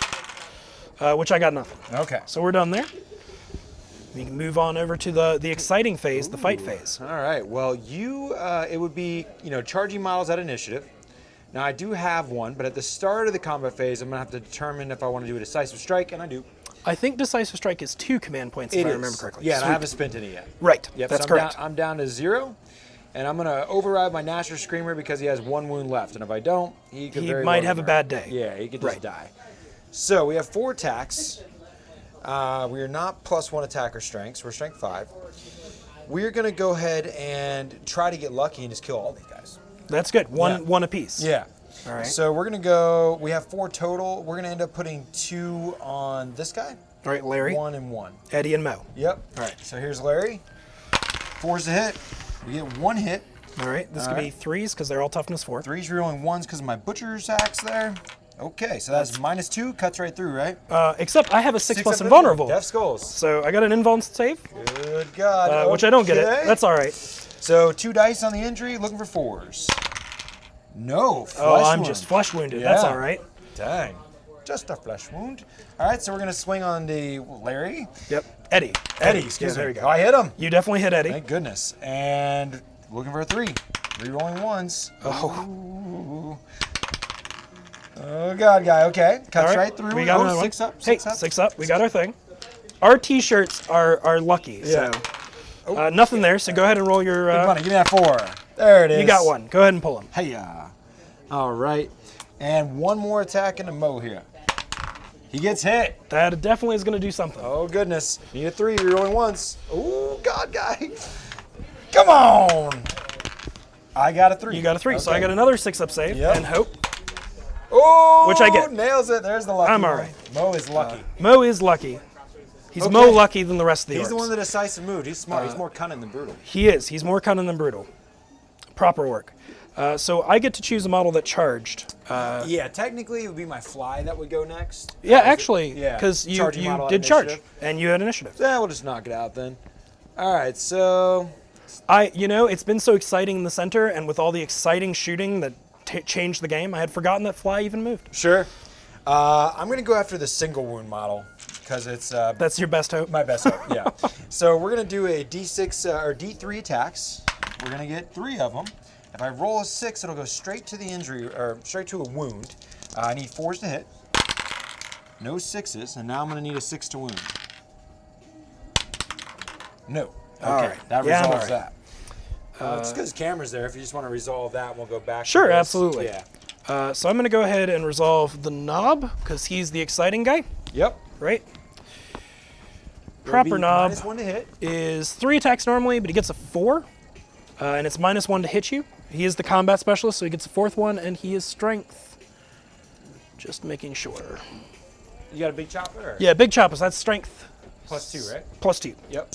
which I got nothing. Okay. So we're done there. We can move on over to the exciting phase, the fight phase. All right. Well, it would be, charging models at initiative. Now, I do have one, but at the start of the combat phase, I'm going to have to determine if I want to do a decisive strike, and I do. I think Decisive Strike is 2 command points, if I remember correctly. Yeah, and I Sweet. haven't spent any yet. Right, Yep, that's so correct. I'm down to 0, and I'm going to override my Nasher Screamer because he has 1 wound left, and if I don't, he could very might well have a murder. bad day. Yeah, he could just Right. die. So we have 4 attacks. We are not +1 attacker strengths. We're strength 5. We're going to go ahead and try to get lucky and just kill all these guys. That's good. One Yeah. one apiece. Yeah. All right. So we're going to go, we have 4 total. We're going to end up putting 2 on this guy. All right, Larry, 1 and 1. Eddie, and Mo. Yep. All right. So here's Larry. 4's a hit. We get 1 hit. All right. This All could right. be 3s because they're all toughness 4. 3's rerolling 1s because of my butcher's axe there. Okay, so that's -2, cuts right through, right? Except I have a 6+ up invulnerable. Death Skulls. So I got an invuln save, Good God. which I don't get it. Okay. That's all right. So 2 dice on the injury, looking for 4s. No, flesh Oh, I'm wound. just flesh wounded. That's Yeah. all right. Dang. Just a flesh wound. All right, so we're going to swing on the Larry. Yep. Eddie. Eddie, excuse Yeah, there me. you Oh, go. I hit him. You definitely hit Eddie. Thank goodness. And looking for a 3. Rerolling 1s. Oh. Ooh. Oh, God, guy. Okay. Cuts All right. right through. We got oh, another 6 one. up. Hey, 6 up. 6 up. We got our thing. Our T-shirts are lucky. Yeah. So nothing there. So go ahead and roll your. Big money. Give me that 4. There it is. You got one. Go ahead and pull him. Hey-ya. All right. And 1 more attack into Mo here. He gets hit. That definitely is going to do something. Oh, goodness. Need a 3. You're rolling 1s. Oh, God, guy. Come on. I got a 3. You got a 3. So Okay. I got another 6-up save Yep. and hope. Oh, Which I get. Nails it. There's the lucky I'm all one. right. Mo is lucky. Mo is lucky. He's more lucky than the rest of the orcs. He's the one that decisive moved. He's smart. He's more cunning than brutal. He is. He's more cunning than brutal. Proper orc. So I get to choose a model that charged. Yeah, technically it would be my fly that would go next. Yeah, actually, Yeah, because you charging model had did charge, initiative. and you had initiative. Yeah, we'll just knock it out then. All right, so It's been so exciting in the center, and with all the exciting shooting that changed the game, I had forgotten that fly even moved. sure. I'm gonna go after the single wound model because it's That's your best hope. my best hope. Yeah. So we're gonna do a D6 or D3 attacks. We're gonna get 3 of them. If I roll a 6, it'll go straight to the injury or straight to a wound. I need 4s to hit. No 6s, and now I'm gonna need a 6 to wound. No. Okay, All right. that Yeah, I'm resolves all right. that. It's because camera's there. If you just want to resolve that, we'll go back. Sure, to this. absolutely. Yeah. So I'm going to go ahead and resolve the knob, because he's the exciting guy, Yep. right? It'll Proper be knob -1 to hit. is 3 attacks normally, but he gets a 4, and it's -1 to hit you. He is the combat specialist, so he gets a 4th one, and he is strength. Just making sure. You got a big chopper? Or? Yeah, big choppers, that's strength. +2, right? +2. Yep.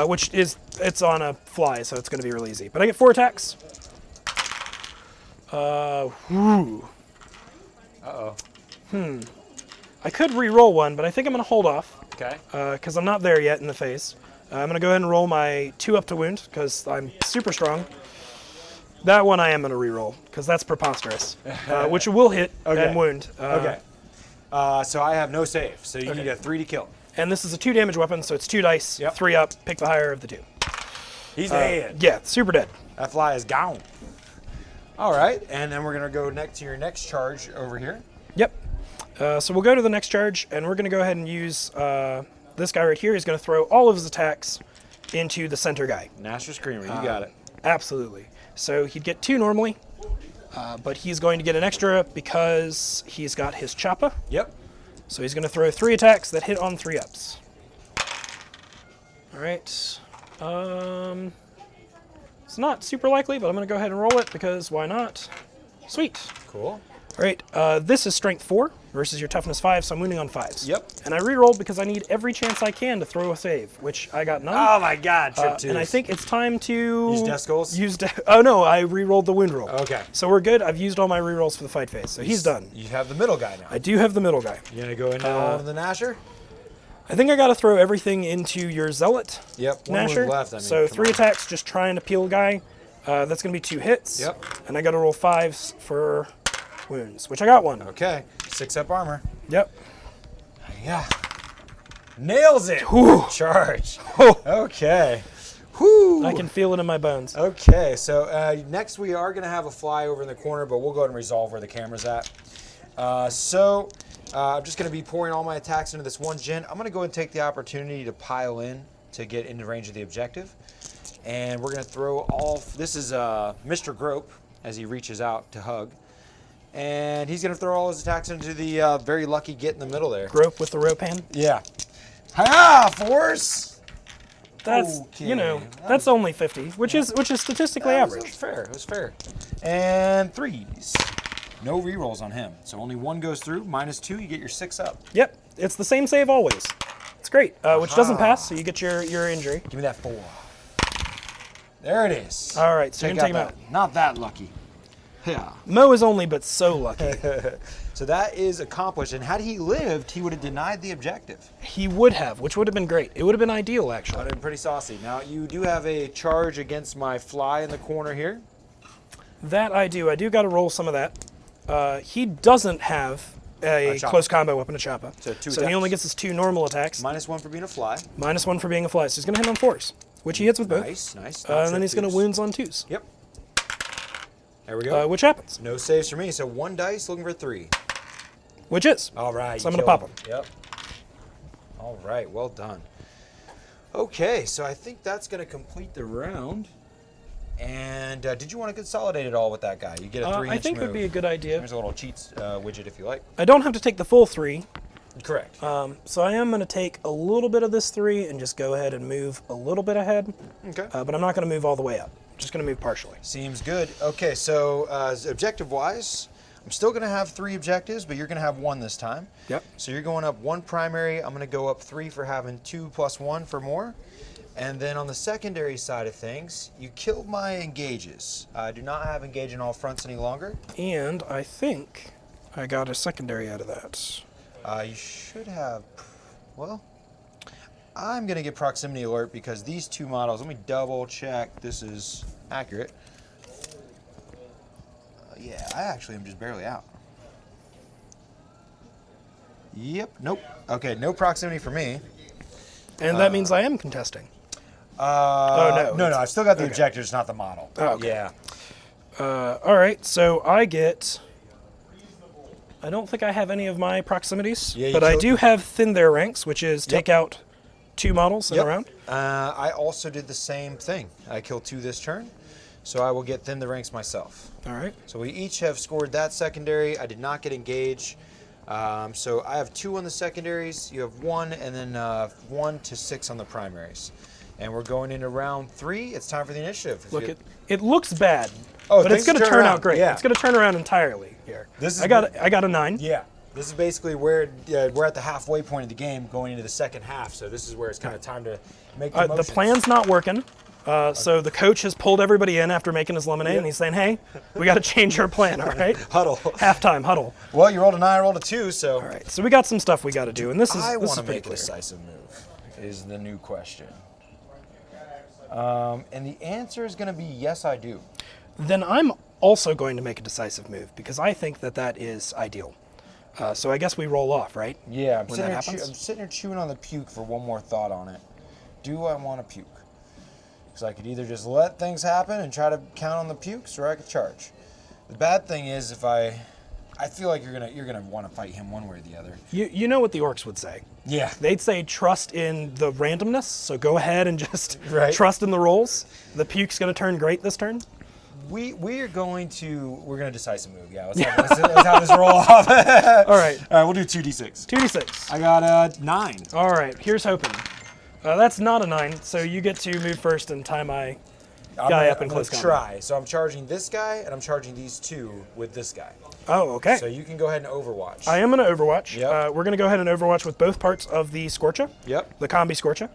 Which is, it's on a fly, so it's going to be real easy. But I get 4 attacks. Whew. Uh-oh. I could re-roll one, but I think I'm going to hold off, Okay. because I'm not there yet in the phase. I'm going to go ahead and roll my 2 up to wound, because I'm super strong. That one I am going to re-roll, because that's preposterous, which will hit and wound. Okay. So I have no save, so you need a 3 to kill. And this is a 2 damage weapon, so it's 2 dice, Yep. 3 up, pick the higher of the 2. He's dead. Yeah, super dead. That fly is gone. All right, and then we're gonna go next to your next charge over here. Yep. So we'll go to the next charge, and we're going to go ahead and use this guy right here. He's going to throw all of his attacks into the center guy. Nasher Screamer, you got it. Absolutely. So he'd get 2 normally, but he's going to get an extra because he's got his choppa. Yep. So he's going to throw 3 attacks that hit on 3 ups. All right. It's not super likely, but I'm going to go ahead and roll it because why not? Sweet. Cool. All right. This is strength 4 versus your toughness 5, so I'm wounding on 5s. Yep. And I re-rolled because I need every chance I can to throw a save, which I got none. Oh my God, trip 2. And I think it's time to Use death skulls? Oh no, I re-rolled the wound roll. Okay. So we're good. I've used all my re-rolls for the fight phase, so he's done. You have the middle guy now. I do have the middle guy. You gonna go into all of the Nasher? I think I got to throw everything into your zealot. Yep. One Nasher. wound left. I mean, So come 3 on. attacks, just trying to peel guy. That's gonna be 2 hits. Yep. And I got to roll 5s for wounds, which I got 1. Okay. 6 up armor. Yep. Yeah. Nails it. Whew. Charge. Oh, Okay. Whoo. I can feel it in my bones. Okay, so next we are going to have a fly over in the corner, but we'll go ahead and resolve where the camera's at. I'm just going to be pouring all my attacks into this one gen. I'm going to go and take the opportunity to pile in to get into range of the objective. And we're going to throw all... This is Mr. Grope as he reaches out to hug. And he's going to throw all his attacks into the very lucky get in the middle there. Grope with the rope hand. Yeah. Hi-ya, force! That's Okay. that's only 50, which is statistically It was average. fair. It was fair. And 3s. No rerolls on him. So only 1 goes through. -2, you get your 6 up. Yep, it's the same save always. It's great, which doesn't pass, so you get your injury. Give me that 4. There it is. All right, so you're gonna take him out. that. Not that lucky. Yeah. Mo is only but so lucky. So that is accomplished. And had he lived, he would have denied the objective. He would have, which would have been great. It would have been ideal, Would actually. have been pretty saucy. Now, you do have a charge against my fly in the corner here. That I do. I do got to roll some of that. He doesn't have a chopper. close combat weapon, a choppa. So 2 So he attacks. only gets his 2 normal attacks. -1 for being a fly. -1 for being a fly. So he's going to hit on 4s, which he hits with both. Nice, nice. And then he's going to wounds on 2s, Yep. There we go. which happens. No saves for me, so 1 dice looking for 3. Which is. All right. So I'm you gonna killed pop him. Yep. All right, well done. Okay, so I think that's going to complete the round. And did you want to consolidate it all with that guy? You get a 3-inch I think move. would be a good idea. There's a little cheats widget if you like. I don't have to take the full 3, Correct. so I am going to take a little bit of this 3 and just go ahead and move a little bit ahead. Okay. But I'm not going to move all the way up. I'm just going to move partially. Seems good. Okay, so objective-wise, I'm still going to have 3 objectives, but you're going to have 1 this time. Yep. So you're going up 1 primary. I'm going to go up 3 for having 2 plus 1 for more. And then on the secondary side of things, you killed my engages. I do not have engage in all fronts any longer. And I think I got a secondary out of that. You should have, well, I'm going to get proximity alert because these 2 models, let me double check this is accurate. Yeah, I actually am just barely out. Yep, nope. Okay, no proximity for me. And that means I am contesting. No, I've still got the objectives, not the model. Oh, okay. Yeah. All right, so I get... I don't think I have any of my proximities, Yeah, but I do have thin their ranks, which is take out 2 models in a round. I also did the same thing. I killed 2 this turn, so I will get thin the ranks myself. All right. So we each have scored that secondary. I did not get engage. So I have 2 on the secondaries. You have 1, and then 1 to 6 on the primaries. And we're going into round 3. It's time for the initiative. Look, it looks bad, Oh, but it's going to turn out great. Yeah. It's going to turn around entirely here. This is I got a 9. Yeah. This is basically where we're at the halfway point of the game going into the second half. So this is where it's kind of time to make the motions. The plan's not working. So the coach has pulled everybody in after making his lemonade, and he's saying, hey, we got to change our plan, all right? Huddle. Halftime, huddle. Well, you rolled a 9, I rolled a 2, so. All right, so we got some stuff we got to do, and this is I this want is to pretty make a clear. decisive move, is the new question. And the answer is going to be yes, I do. Then I'm also going to make a decisive move, because I think that that is ideal. So I guess we roll off, right? Yeah, I'm When sitting, that here happens? I'm sitting here chewing on the puke for one more thought on it. Do I want to puke? Because I could either just let things happen and try to count on the pukes, or I could charge. The bad thing is if I feel like you're gonna want to fight him one way or the other. You know what the orcs would say. Yeah. They'd say trust in the randomness, so go ahead and just Right. trust in the rolls. The puke's going to turn great this turn. We're going to decisive move. Yeah, let's have this roll off. All right. All right, we'll do 2d6. 2d6. I got a 9. All right, here's hoping. That's not a 9, so you get to move first and tie my guy up in close combat. Try. So I'm charging this guy, and I'm charging these 2 with this guy. Oh, okay. So you can go ahead and overwatch. I am going to overwatch. Yep. We're going to go ahead and overwatch with both parts of the Scorcha. Yep. The combi Scorcha.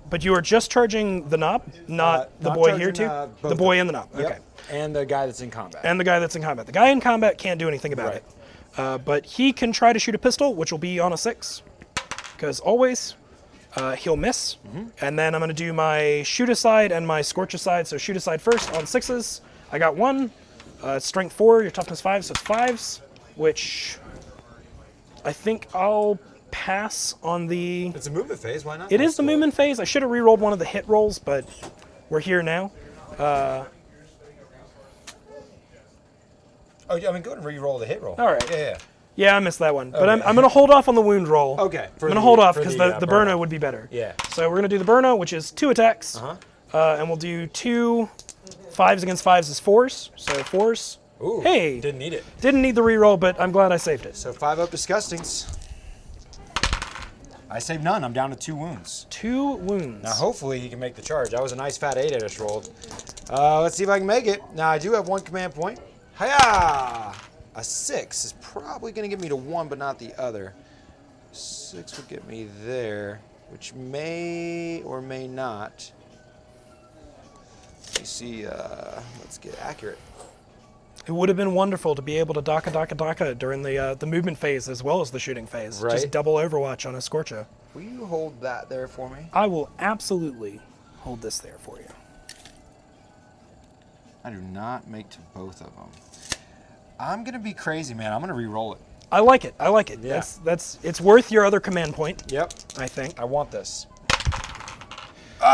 But you are just charging the knob, not the boy here too? The boy and the knob. Yep. Okay. And the guy that's in combat. And the guy that's in combat. The guy in combat can't do anything about Right. it. But he can try to shoot a pistol, which will be on a 6. Because always, he'll miss. And then I'm going to do my shoot aside and my scorch aside. So shoot aside first on 6s. I got 1. Strength 4, your toughness 5, so it's 5s. Which I think I'll pass on the... It's a movement phase, why not? It is the movement phase. I should have re-rolled one of the hit rolls, but we're here now. Oh, I mean, go ahead and re-roll the hit roll. All right. Yeah. Yeah, I missed that one. But Okay. I'm going to hold off on the wound roll. Okay. I'm going to hold off because the Burno would be better. Yeah. So we're going to do the Burno, which is 2 attacks. Uh-huh. And we'll do 2 5s against 5s as 4s. So 4s. Ooh, Hey. didn't need it. Didn't need the re-roll, but I'm glad I saved it. So 5 up disgustings. I saved none. I'm down to 2 wounds. 2 wounds. Now, hopefully, he can make the charge. That was a nice fat 8 I just rolled. Let's see if I can make it. Now, I do have 1 command point. Hiya! A 6 is probably going to get me to 1, but not the other. 6 would get me there, which may or may not. Let me see. Let's get accurate. It would have been wonderful to be able to daka during the movement phase as well as the shooting phase. Right. Just double Overwatch on a Scorcha. Will you hold that there for me? I will absolutely hold this there for you. I do not make to both of them. I'm going to be crazy, man. I'm going to re-roll it. I like it. I like it. Yeah. It's worth your other command point. Yep. I think. I want this.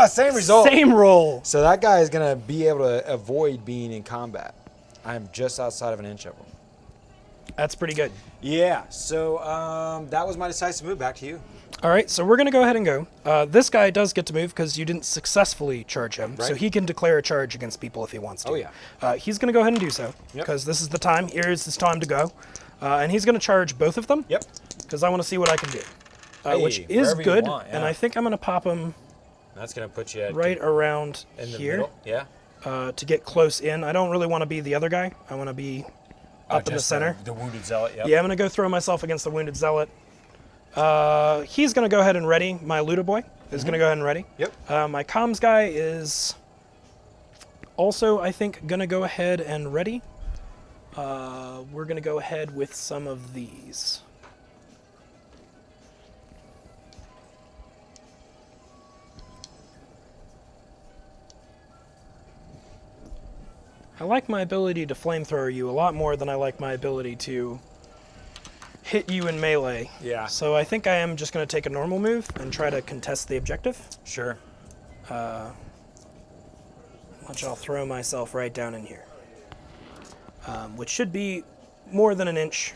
Same result. Same roll. So that guy is going to be able to avoid being in combat. I am just outside of an inch of him. That's pretty good. Yeah. So that was my decisive move. Back to you. All right, so we're going to go ahead and go. This guy does get to move because you didn't successfully charge him, so Right. he can declare a charge against people if he wants to. Oh, yeah. He's going to go ahead and do so because this is the time. Here's his time to go. And he's going to charge both of them. Yep. Because I want to see what I can do. Which Hey, is wherever you good, want, and yeah. I think I'm going to pop him That's going to put you at right around in the here middle. Yeah. to get close in. I don't really want to be the other guy. I want to be up in the center. The wounded zealot, yep. Yeah, I'm going to go throw myself against the wounded zealot. He's going to go ahead and ready. My Luda boy is going to go ahead and ready. Yep. My comms guy is also, I think, going to go ahead and ready. We're going to go ahead with some of these. I like my ability to flamethrower you a lot more than I like my ability to hit you in melee. Yeah. So I think I am just going to take a normal move and try to contest the objective. Sure. Which I'll throw myself right down in here. Which should be more than an inch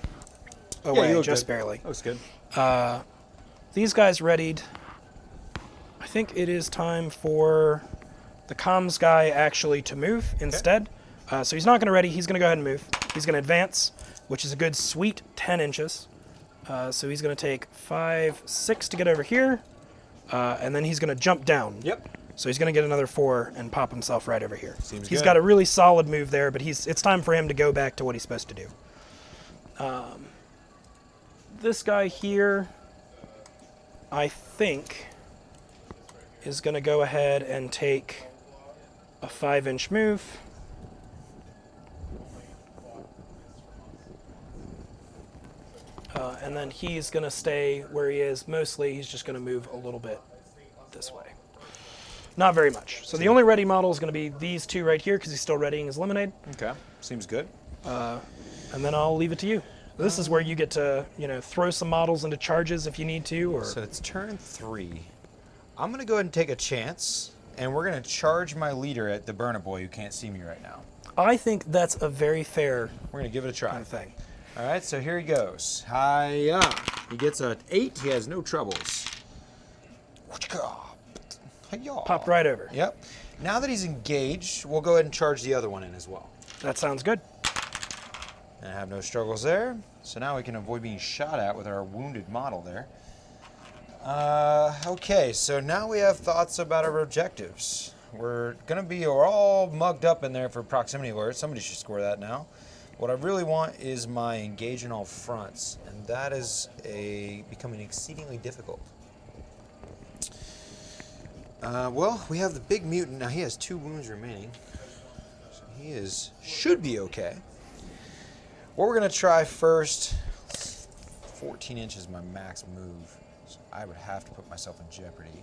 away, you look just good. barely. That was good. These guys readied. I think it is time for the comms guy actually to move instead. So he's not going to ready. He's going to go ahead and move. He's going to advance, which is a good sweet 10 inches. So he's going to take 5, 6 to get over here. And then he's going to jump down. Yep. So he's going to get another 4 and pop himself right over here. Seems He's good. got a really solid move there, but it's time for him to go back to what he's supposed to do. This guy here, I think, is going to go ahead and take a 5-inch move. And then he's going to stay where he is. Mostly, he's just going to move a little bit this way. Not very much. So the only ready model is going to be these two right here because he's still readying his lemonade. Okay. Seems good. And then I'll leave it to you. This is where you get to, throw some models into charges if you need to. Or So it's turn 3. I'm going to go ahead and take a chance, and we're going to charge my leader at the Burner Boy who can't see me right now. I think that's a very fair We're going to give it a try. kind of thing. All right, so here he goes. Hiya. He gets an 8. He has no troubles. Hiya. Popped right over. Yep. Now that he's engaged, we'll go ahead and charge the other one in as well. That sounds good. And I have no struggles there. So now we can avoid being shot at with our wounded model there. Okay, so now we have thoughts about our objectives. We're all mugged up in there for proximity alert. Somebody should score that now. What I really want is my engage in all fronts, and that is becoming exceedingly difficult. Well, we have the big mutant. Now he has 2 wounds remaining, so he should be okay. What we're going to try first, 14 inches my max move, so I would have to put myself in jeopardy.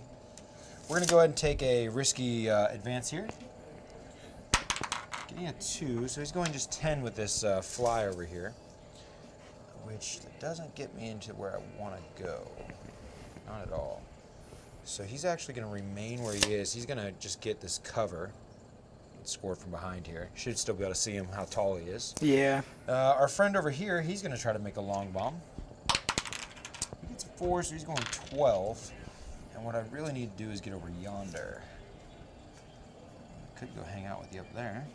We're going to go ahead and take a risky advance here. Getting a 2, so he's going just 10 with this fly over here, which doesn't get me into where I want to go. Not at all. So he's actually going to remain where he is. He's going to just get this cover and score from behind here. Should still be able to see him how tall he is. Yeah. Our friend over here, he's going to try to make a long bomb. He gets a 4, so he's going 12. And what I really need to do is get over yonder. I could go hang out with you up there.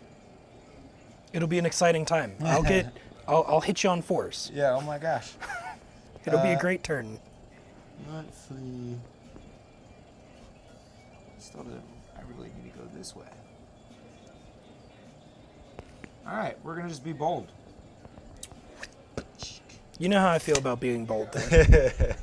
It'll be an exciting time. I'll hit you on 4s. Yeah, oh my gosh. It'll be a great turn. Not free. I really need to go this way. Alright, we're going to just be bold. You know how I feel about being bold there.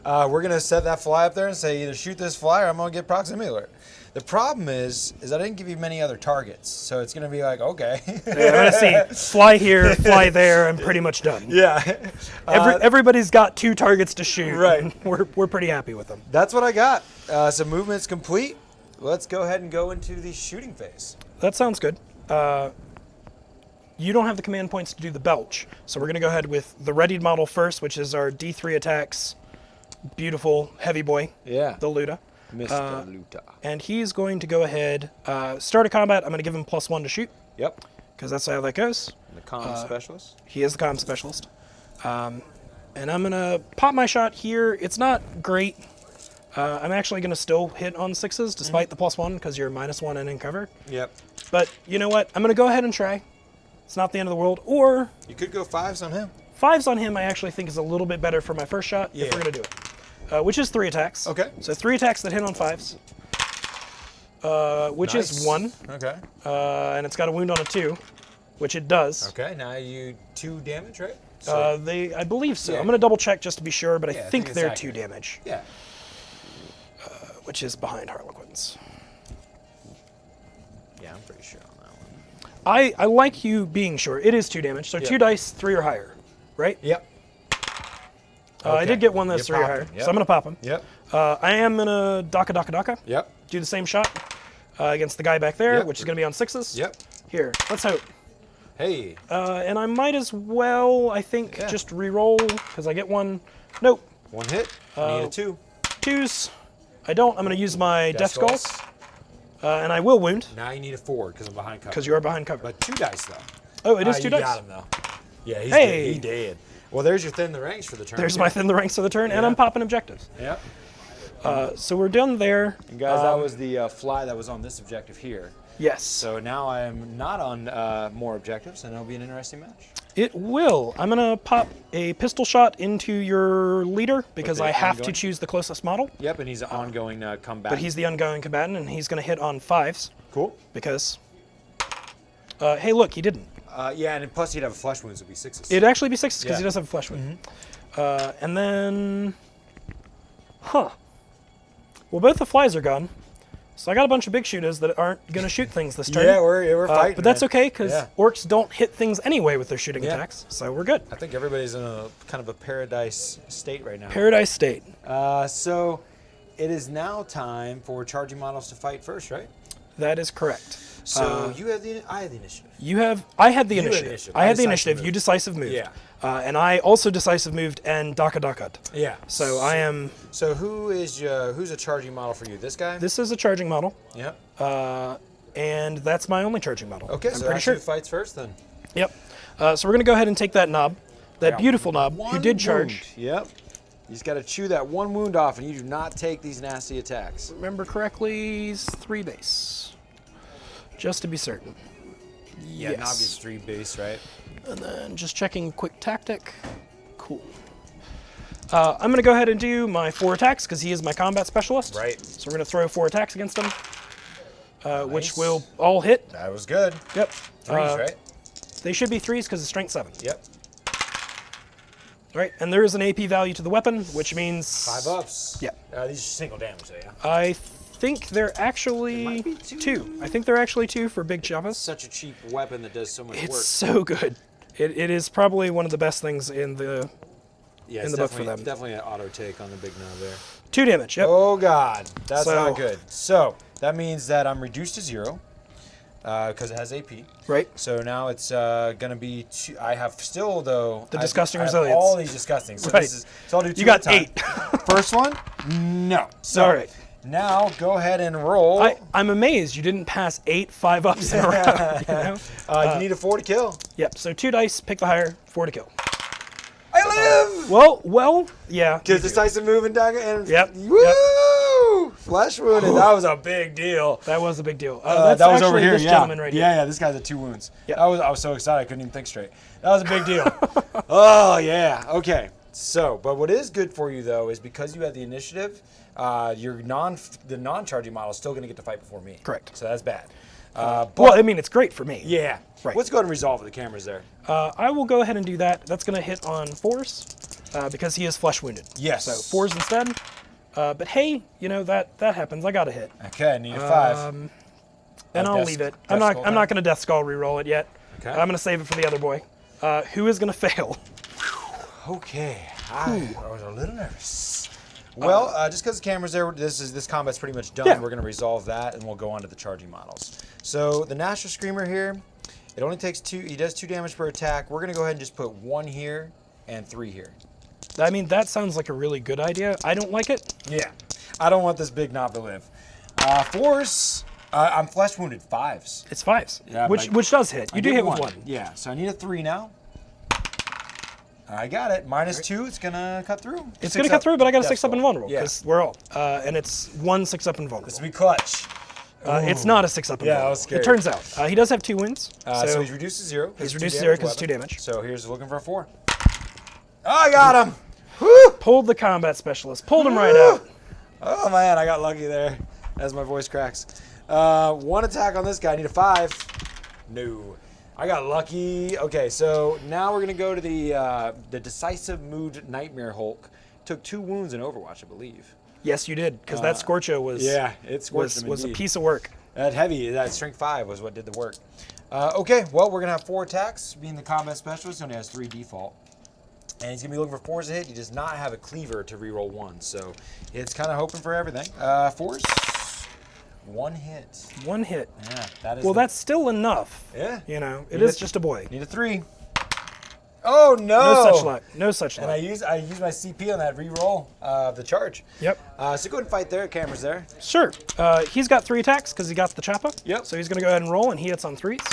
We're going to set that fly up there and say either shoot this fly or I'm going to get proximity alert. The problem is I didn't give you many other targets, so it's going to be like, okay. Yeah, I'm going to see fly here, fly there, I'm pretty much done. Yeah. Everybody's got 2 targets to shoot. Right. We're pretty happy with them. That's what I got. So movement's complete. Let's go ahead and go into the shooting phase. That sounds good. You don't have the command points to do the belch, so we're going to go ahead with the readied model first, which is our D3 attacks. Beautiful heavy boy. Yeah. The Luda. Mr. Luta. And he's going to go ahead, start a combat. I'm going to give him +1 to shoot, Yep. because that's how that goes. The comm specialist. He is the comm specialist. And I'm going to pop my shot here. It's not great. I'm actually going to still hit on 6s, despite the +1, because you're -1 and in cover. Yep. But you know what? I'm going to go ahead and try. It's not the end of the world. Or You could go 5s on him. 5s on him I actually think is a little bit better for my first shot, if we're going to do it. Which is 3 attacks. Okay. So 3 attacks that hit on 5s. Which Nice. is 1. Okay. And it's got a wound on a 2. which it does. Okay, now you 2 damage, right? I believe so. Yeah. I'm going to double check just to be sure, but I think think it's they're accurate. 2 damage, Yeah. which is behind Harlequins. Yeah, I'm pretty sure on that one. I like you being sure. It is 2 damage, so 2 dice, 3 or higher, right? Yep. I did get one that's 3 or popped higher, him, yep. so I'm going to pop him. Yep. I am going to Daka, Yep. do the same shot against the guy back there, Yep. which is going to be on 6s. Yep. Here, let's hope. Hey. And I might as well, I think, Yeah. just re-roll, because I get one. Nope. 1 hit. I need a 2. 2s. I don't. I'm going to use my Death Skulls. Skulls. And I will wound, Now you need a 4 because I'm behind cover. because you are behind cover. But 2 dice though. Oh, it is 2 you dice. got him though. Yeah, he's Hey. dead. He dead. Well, there's your thin the ranks for the turn. There's my thin the ranks of the turn, and I'm popping objectives. Yep. So we're done there. And guys, that was the fly that was on this objective here. Yes. So now I am not on more objectives, and it'll be an interesting match. It will. I'm going to pop a pistol shot into your leader, because the I have to ongoing? choose the closest model. Yep, and he's an ongoing comeback. But he's the ongoing combatant, and he's going to hit on 5s, cool. because... hey, look, he didn't. Yeah, and plus he'd have a flesh wounds, would be 6s. It'd actually be 6s, because Yeah. he does have a flesh wound. And then... Huh. Well, both the flies are gone. So I got a bunch of big shooters that aren't going to shoot things this turn. Yeah, we're fighting. But that's man. okay, because Yeah. orcs don't hit things anyway with their shooting Yeah. attacks, so we're good. I think everybody's in a kind of a paradise state right now. Paradise State. So it is now time for charging models to fight first, right? That is correct. So you have I had the initiative. I had the You had initiative. initiative. I I had the decisive initiative. moved. You decisive moved. Yeah. And I also decisive moved and Daka'd. Yeah. So I am. So who's a charging model for you? This guy? This is a charging model, Yep. and that's my only charging model. Okay, I'm so pretty that's sure. who fights first then. Yep. So we're gonna go ahead and take that knob, that got beautiful knob who One did charge. wound. Yep. You just got to chew that 1 wound off, and you do not take these nasty attacks. Remember correctly, he's 3 base, just to be certain. Yeah, yes. Knob gets 3 base, right? And then just checking quick tactic. Cool. I'm going to go ahead and do my 4 attacks because he is my combat specialist. Right. So we're going to throw 4 attacks against him, which Nice. will all hit. That was good. Yep. 3s, right? They should be 3s because it's strength 7. Yep. All right, and there is an AP value to the weapon, which means 5 ups. Yeah. These are single damage, though, yeah. I think they're actually might be 2. 2. I think they're actually 2 for big choppas. Such a cheap weapon that does so much It's work. so good. It is probably one of the best things in the Yeah, in it's the book for definitely- them. Definitely an auto take on the big knob there. 2 damage. Yep. Oh, God. That's So- not good. So that means that I'm reduced to 0 because it has AP. Right. So now it's going to be 2. I have still, though... The I- disgusting I have resilience. all these disgusting. So, Right. so I'll do 2 You got at a time. 8. First one? No. So All right. now go ahead and roll. I'm amazed you didn't pass 8 5-ups in a row. You know? You need a 4 to kill. Yep. So 2 dice, pick the higher, 4 to kill. I live! Well, yeah. Because decisive move and dagger and Yep, woo! Flesh wounded. That was a big deal. That was a big deal. That That's was over actually here. This Yeah. gentleman right here. Yeah. This guy's at 2 wounds. Yep. I was so excited I couldn't even think straight. That was a big deal. Oh yeah. Okay. So, but what is good for you though is because you had the initiative, the non-charging model is still going to get to fight before me. Correct. So that's bad. Well, I mean, it's great for me. Yeah. Right. Let's go ahead and resolve the cameras there. I will go ahead and do that. That's going to hit on 4s because he is flesh wounded. Yes. So 4s instead. But hey, you know that happens. I got a hit, Okay. I need a 5. and Death- I'll leave it. Death I'm not Skull going to Death Skull reroll it yet. Okay. I'm going to save it for the other boy, who is going to fail. Okay, I was a little nervous. Well, just because the camera's there, this combat's pretty much done. Yeah. We're going to resolve that, and we'll go on to the charging models. So the National Screamer here, it only takes 2. He does 2 damage per attack. We're going to go ahead and just put 1 here and 3 here. I mean, that sounds like a really good idea. I don't like it. Yeah, I don't want this big knob to live. 4s, I'm flesh wounded. 5s. It's 5s, Yeah, which but does hit. You I do did hit with 1. Yeah, so I need a 3 now. I got it. -2. It's gonna cut through. It's going to cut through, but I got a Death 6 up and Skull. vulnerable Yeah. because we're all. And it's 1 6 up and vulnerable. This will be clutch. It's not a 6 up and Yeah, I vulnerable. was scared. It turns out he does have 2 wounds. So he's reduced to 0. He's reduced to 0 because it's 2 damage. So here's looking for a 4. Oh, I got him! Woo! Pulled the combat specialist. Pulled him right out. Oh man, I got lucky there. As my voice cracks. 1 attack on this guy. I need a 5. No. I got lucky. Okay, so now we're gonna go to the decisive mood Nightmare Hulk. Took 2 wounds in Overwatch, I believe. Yes, you did, because that Scorcho was it scorched him was a indeed. piece of work. That heavy, that strength 5 was what did the work. Okay, well, we're gonna have 4 attacks. Being the combat specialist, he only has 3 default. And he's gonna be looking for 4s to hit. He does not have a cleaver to reroll 1, so it's kind of hoping for everything. 4s, 1 hit. 1 hit. Yeah, that is. Well, that's still enough. Yeah. You know, it is just a boy. Need a 3. Oh no! No such luck. No such And luck. I use my CP on that reroll the charge. Yep. So go ahead and fight there. Camera's there. Sure. He's got 3 attacks because he got the choppa. Yep. So he's going to go ahead and roll, and he hits on 3s.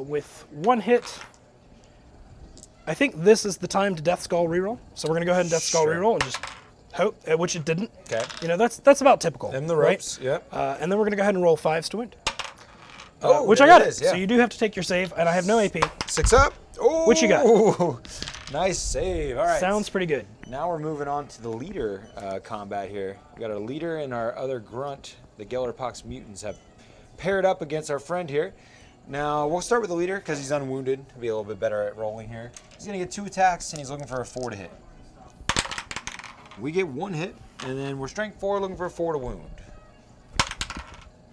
With 1 hit, I think this is the time to Death Skull reroll. So we're going to go ahead and Death Skull Sure. reroll and just hope, which it didn't. Okay. You know, that's about typical. Them the right? ropes. Yep. And then we're going to go ahead and roll 5s to wound. Oh, Which I there got it it. is, yeah. So you do have to take your save, and I have no AP. 6 up. Oh, What you got? Nice save. All right. Sounds pretty good. Now we're moving on to the leader combat here. We got our leader and our other grunt, the Gellerpox mutants, have paired up against our friend here. Now we'll start with the leader because he's unwounded. He'll be a little bit better at rolling here. He's gonna get 2 attacks and he's looking for a 4 to hit. We get 1 hit, and then we're strength 4, looking for a 4 to wound.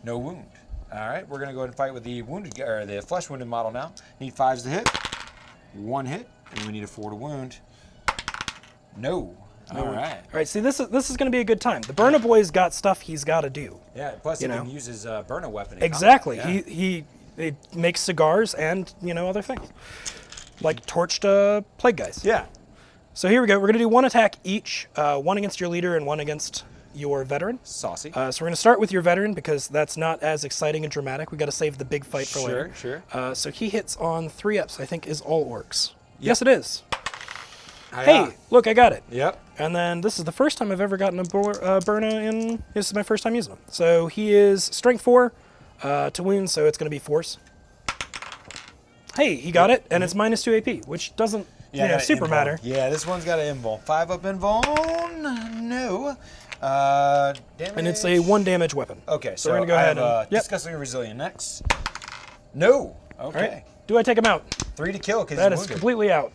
No wound. All right, we're gonna go ahead and fight with the wounded or the flesh wounded model now. Need 5s to hit. 1 hit, and we need a 4 to wound. No. All right. All right, see, this is going to be a good time. The Burna Boy's got stuff he's got to do. Yeah. Plus, he You can know. use his burner weapon. in Exactly. combat. Yeah. He makes cigars and, you know, other things. Like torched plague guys. Yeah. So here we go. We're going to do 1 attack each. 1 against your leader and 1 against your veteran. Saucy. So we're going to start with your veteran because that's not as exciting and dramatic. We got to save the big fight for later. Sure. So he hits on 3 ups, I think is all orcs. Yes, it is. Hi-ya. Hey, look, I got it. Yep. And then this is the first time I've ever gotten a Burna in. This is my first time using him. So he is strength 4 to wound, so it's going to be force. Hey, he got it, and it's minus 2 AP, which doesn't super matter. Yeah, this one's got an invuln. 5 up invuln. No. Damage. And it's a 1 damage weapon. Okay, so we're going to go ahead and. Yep. disgustingly resilient next. No. Okay. All right. Do I take him out? 3 to kill because That he's is wounded. completely out.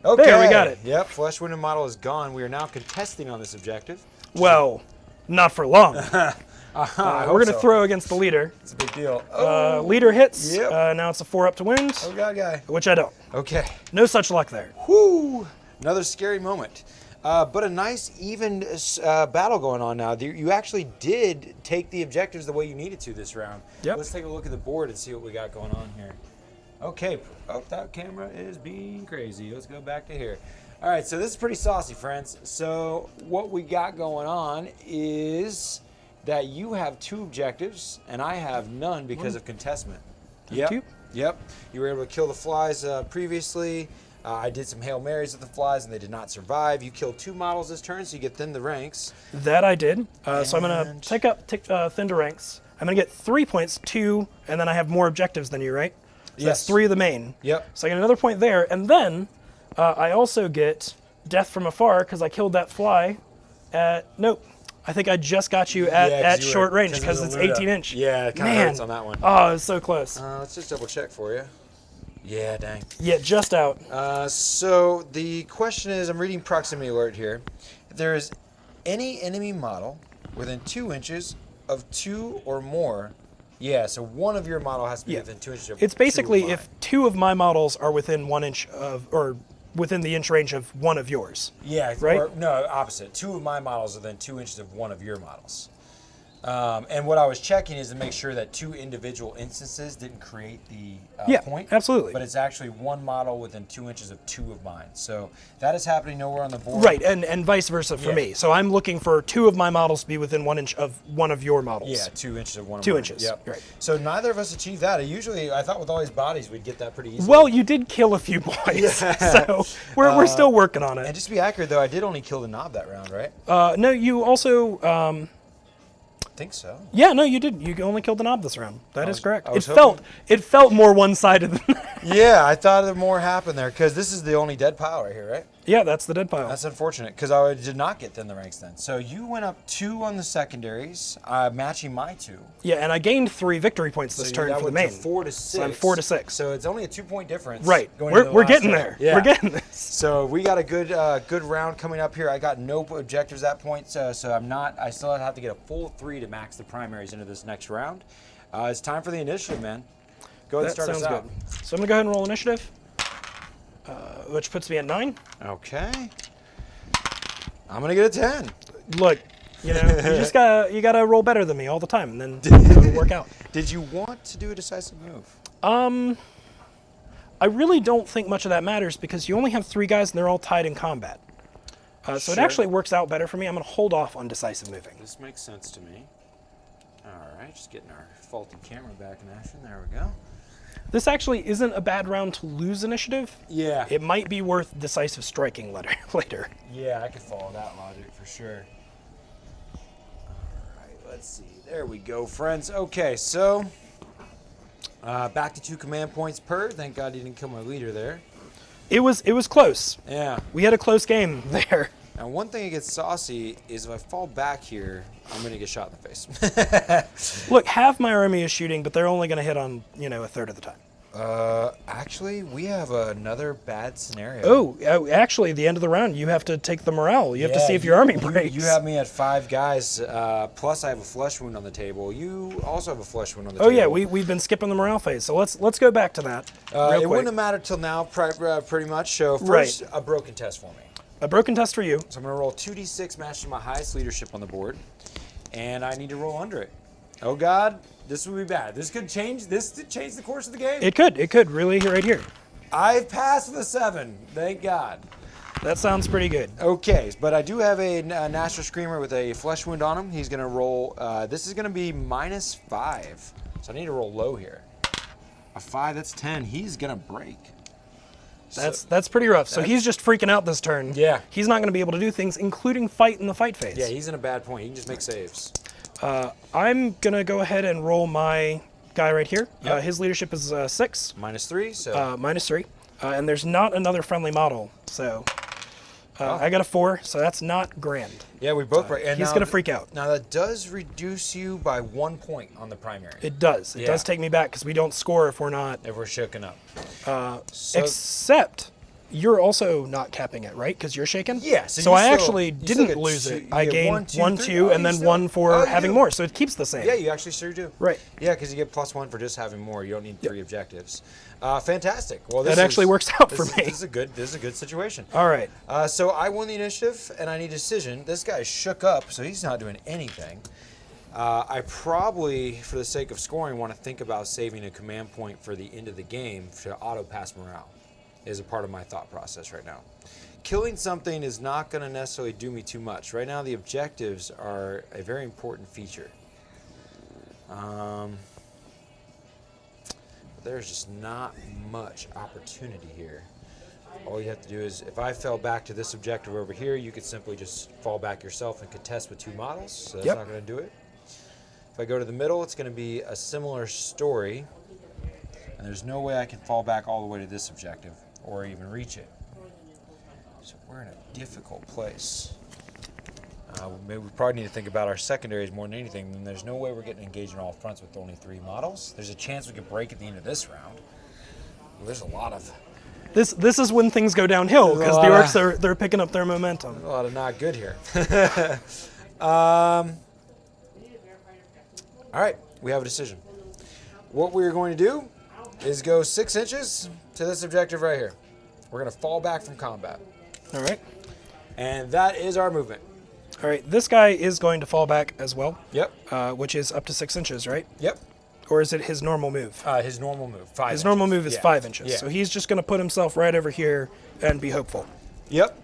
Okay. There, we got it. Yep, flesh wounded model is gone. We are now contesting on this objective. Well, not for long. I We're hope going to so. throw against the leader. It's a big deal. Oh, Leader hits. Yep. Now it's a 4 up to wound, oh God, guy. which I don't. Okay. No such luck there. Whoo! Another scary moment. But a nice, even battle going on now. You actually did take the objectives the way you needed to this round. Yep. Let's take a look at the board and see what we got going on here. Okay. Oh, that camera is being crazy. Let's go back to here. All right, so this is pretty saucy, friends. So what we got going on is that you have 2 objectives, and I have none because of contestment. Yep. you. Yep. You were able to kill the flies previously. I did some Hail Marys with the flies, and they did not survive. You killed 2 models this turn, so you get thin the ranks. That I did. So I'm going And- to take up thin to ranks. I'm going to get 3 points, 2, and then I have more objectives than you, right? So that's Yes. 3 of the main. Yep. So I get another point there, and then I also get death from afar because I killed that fly at, nope. I think I just got you Yeah, 'cause at you were- short range 'cause because of it's the Luda. 18 inch. Yeah, it kinda Man. hurts on that one. Oh, it's so close. Let's just double check for you. Yeah, dang. Yeah, just out. So the question is, I'm reading proximity alert here. If there is any enemy model within 2 inches of 2 or more, yeah, so one of your model has to be Yeah. within 2 inches of It's 2 of basically mine. if 2 of my models are within 1 inch of, or within the inch range of 1 of yours. Yeah, right? Or, no, opposite. 2 of my models are within 2 inches of 1 of your models. And what I was checking is to make sure that 2 individual instances didn't create the Yeah, point. absolutely. But it's actually 1 model within 2 inches of 2 of mine. So that is happening nowhere on the board. Right, and vice versa for Yeah. me. So I'm looking for 2 of my models to be within 1 inch of 1 of your models. Yeah, 2 inches of 1 of 2 mine. inches, Yep. right. So neither of us achieved that. I thought with all these bodies we'd get that pretty easily. Well, you did kill a few boys, so we're still working on And it. just to be accurate though, I did only kill the knob that round, right? No, you also, I think so. yeah, no, you did. You only killed the knob this round. That is correct. I was It felt more one-sided than that. Yeah, I thought more happened there because this is the only dead pile right here, right? Yeah, that's the dead pile. That's unfortunate because I did not get thin the ranks then. So you went up 2 on the secondaries, matching my 2. Yeah, and I gained 3 victory points this turn that for the went main. to 4 to 6. So I'm 4 to 6. So it's only a 2-point difference. Right. Going into the We're last getting round. there. Yeah. We're getting this. So we got a good round coming up here. I got no objectives at that point, so I still have to get a full 3 to max the primaries into this next round. It's time for the initiative, man. Go ahead and start us out. Good. So I'm gonna go ahead and roll initiative, which puts me at 9. Okay. I'm gonna get a 10. Look, you know, you gotta roll better than me all the time, and then it'll work out. Did you want to do a decisive move? I really don't think much of that matters because you only have 3 guys and they're all tied in combat. So it Sure. actually works out better for me. I'm gonna hold off on decisive moving. This makes sense to me. All right, just getting our faulty camera back in action. There we go. This actually isn't a bad round to lose initiative. Yeah. It might be worth decisive striking later. Yeah, I could follow that logic for sure. All right, let's see. There we go, friends. Okay, so back to 2 command points per. Thank God you didn't kill my leader there. It was close. Yeah. We had a close game there. Now, one thing that gets saucy is if I fall back here, I'm going to get shot in the face. Look, half my army is shooting, but they're only going to hit on, a third of the time. Actually, we have another bad scenario. Oh, actually, at the end of the round, you have to take the morale. You have to see if your army breaks. You have me at 5 guys, plus I have a flesh wound on the table. You also have a flesh wound on the table. Oh yeah, we've been skipping the morale phase, so let's go back to that. Real it quick. wouldn't have mattered till now, pretty much. So first, a broken test for me. A broken test for you. So I'm going to roll 2d6 matched to my highest leadership on the board, and I need to roll under it. Oh God, this would be bad. This could change the course of the game. It could really right here. I've passed the 7, thank God. That sounds pretty good. Okay, but I do have a National Screamer with a flesh wound on him. He's going to roll, this is going to be -5, so I need to roll low here. A 5, that's 10. He's going to break. That's pretty rough. So he's just freaking out this turn. Yeah. He's not going to be able to do things, including fight in the fight phase. Yeah, he's in a bad point. He can just make saves. I'm going to go ahead and roll my guy right here. Yep. His leadership is 6. -3, so. -3. And there's not another friendly model, so I got a 4, so that's not grand. Yeah, we both break. And He's going to freak out. Now, that does reduce you by 1 point on the primary. It does. It does take me back because we don't score if we're not. If we're shooken up. Except you're also not capping it, right? Because you're shaken? Yeah. So I actually didn't lose it. I gained 1, 2, and then 1 for having more. So it keeps the same. Yeah, you actually sure do. Right. Yeah, because you get +1 for just having more. You don't need 3 objectives. Fantastic. Well, that actually works out for me. This is a good situation. All right. So I won the initiative, and I need a decision. This guy shook up, so he's not doing anything. I probably, for the sake of scoring, want to think about saving a command point for the end of the game to auto-pass morale, is a part of my thought process right now. Killing something is not going to necessarily do me too much. Right now, the objectives are a very important feature. There's just not much opportunity here. All you have to do is, if I fell back to this objective over here, you could simply just fall back yourself and contest with 2 models, so that's not going to do it. If I go to the middle, it's going to be a similar story, and there's no way I can fall back all the way to this objective or even reach it. So we're in a difficult place. Maybe we probably need to think about our secondaries more than anything. And there's no way we're getting engaged on all fronts with only 3 models. There's a chance we could break at the end of this round. Well, there's a lot of... This is when things go downhill because the Orks they're picking up their momentum. A lot of not good here. All right, we have a decision. What we're going to do is go 6 inches to this objective right here. We're going to fall back from combat. All right. And that is our movement. All right. This guy is going to fall back as well. Yep. Which is up to 6 inches, right? Yep. Or is it his normal move? His normal move, 5 His inches. normal move is 5 inches. Yeah. So he's just going to put himself right over here and be hopeful. Yep.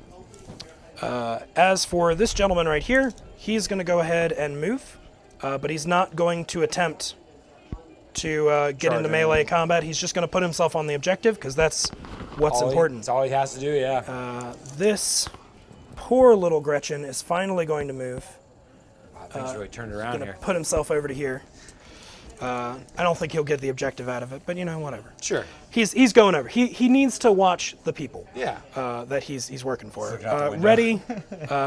As for this gentleman right here, he's going to go ahead and move, but he's not going to attempt to get into melee combat. He's just going to put himself on the objective because that's what's important. That's all he has to do, yeah. This poor little Gretchen is finally going to move. Wow, things really turned around Going to here. put himself over to here. I don't think he'll get the objective out of it, but whatever. Sure. He's going over. He needs to watch the people. Yeah. That he's working for. Looking out the window. Ready,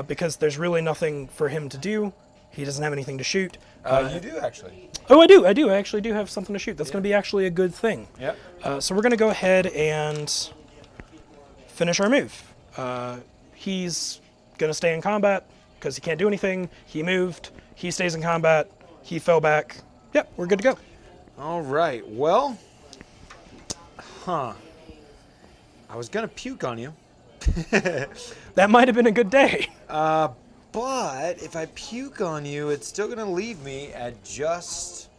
because there's really nothing for him to do. He doesn't have anything to shoot. You do actually. Oh, I do. I actually do have something to shoot. That's going to be actually a good thing. Yep. So we're going to go ahead and finish our move. He's going to stay in combat because he can't do anything. He moved. He stays in combat. He fell back. Yep, we're good to go. All right. Well, I was gonna puke on you. That might have been a good day. But if I puke on you, it's still gonna leave me at just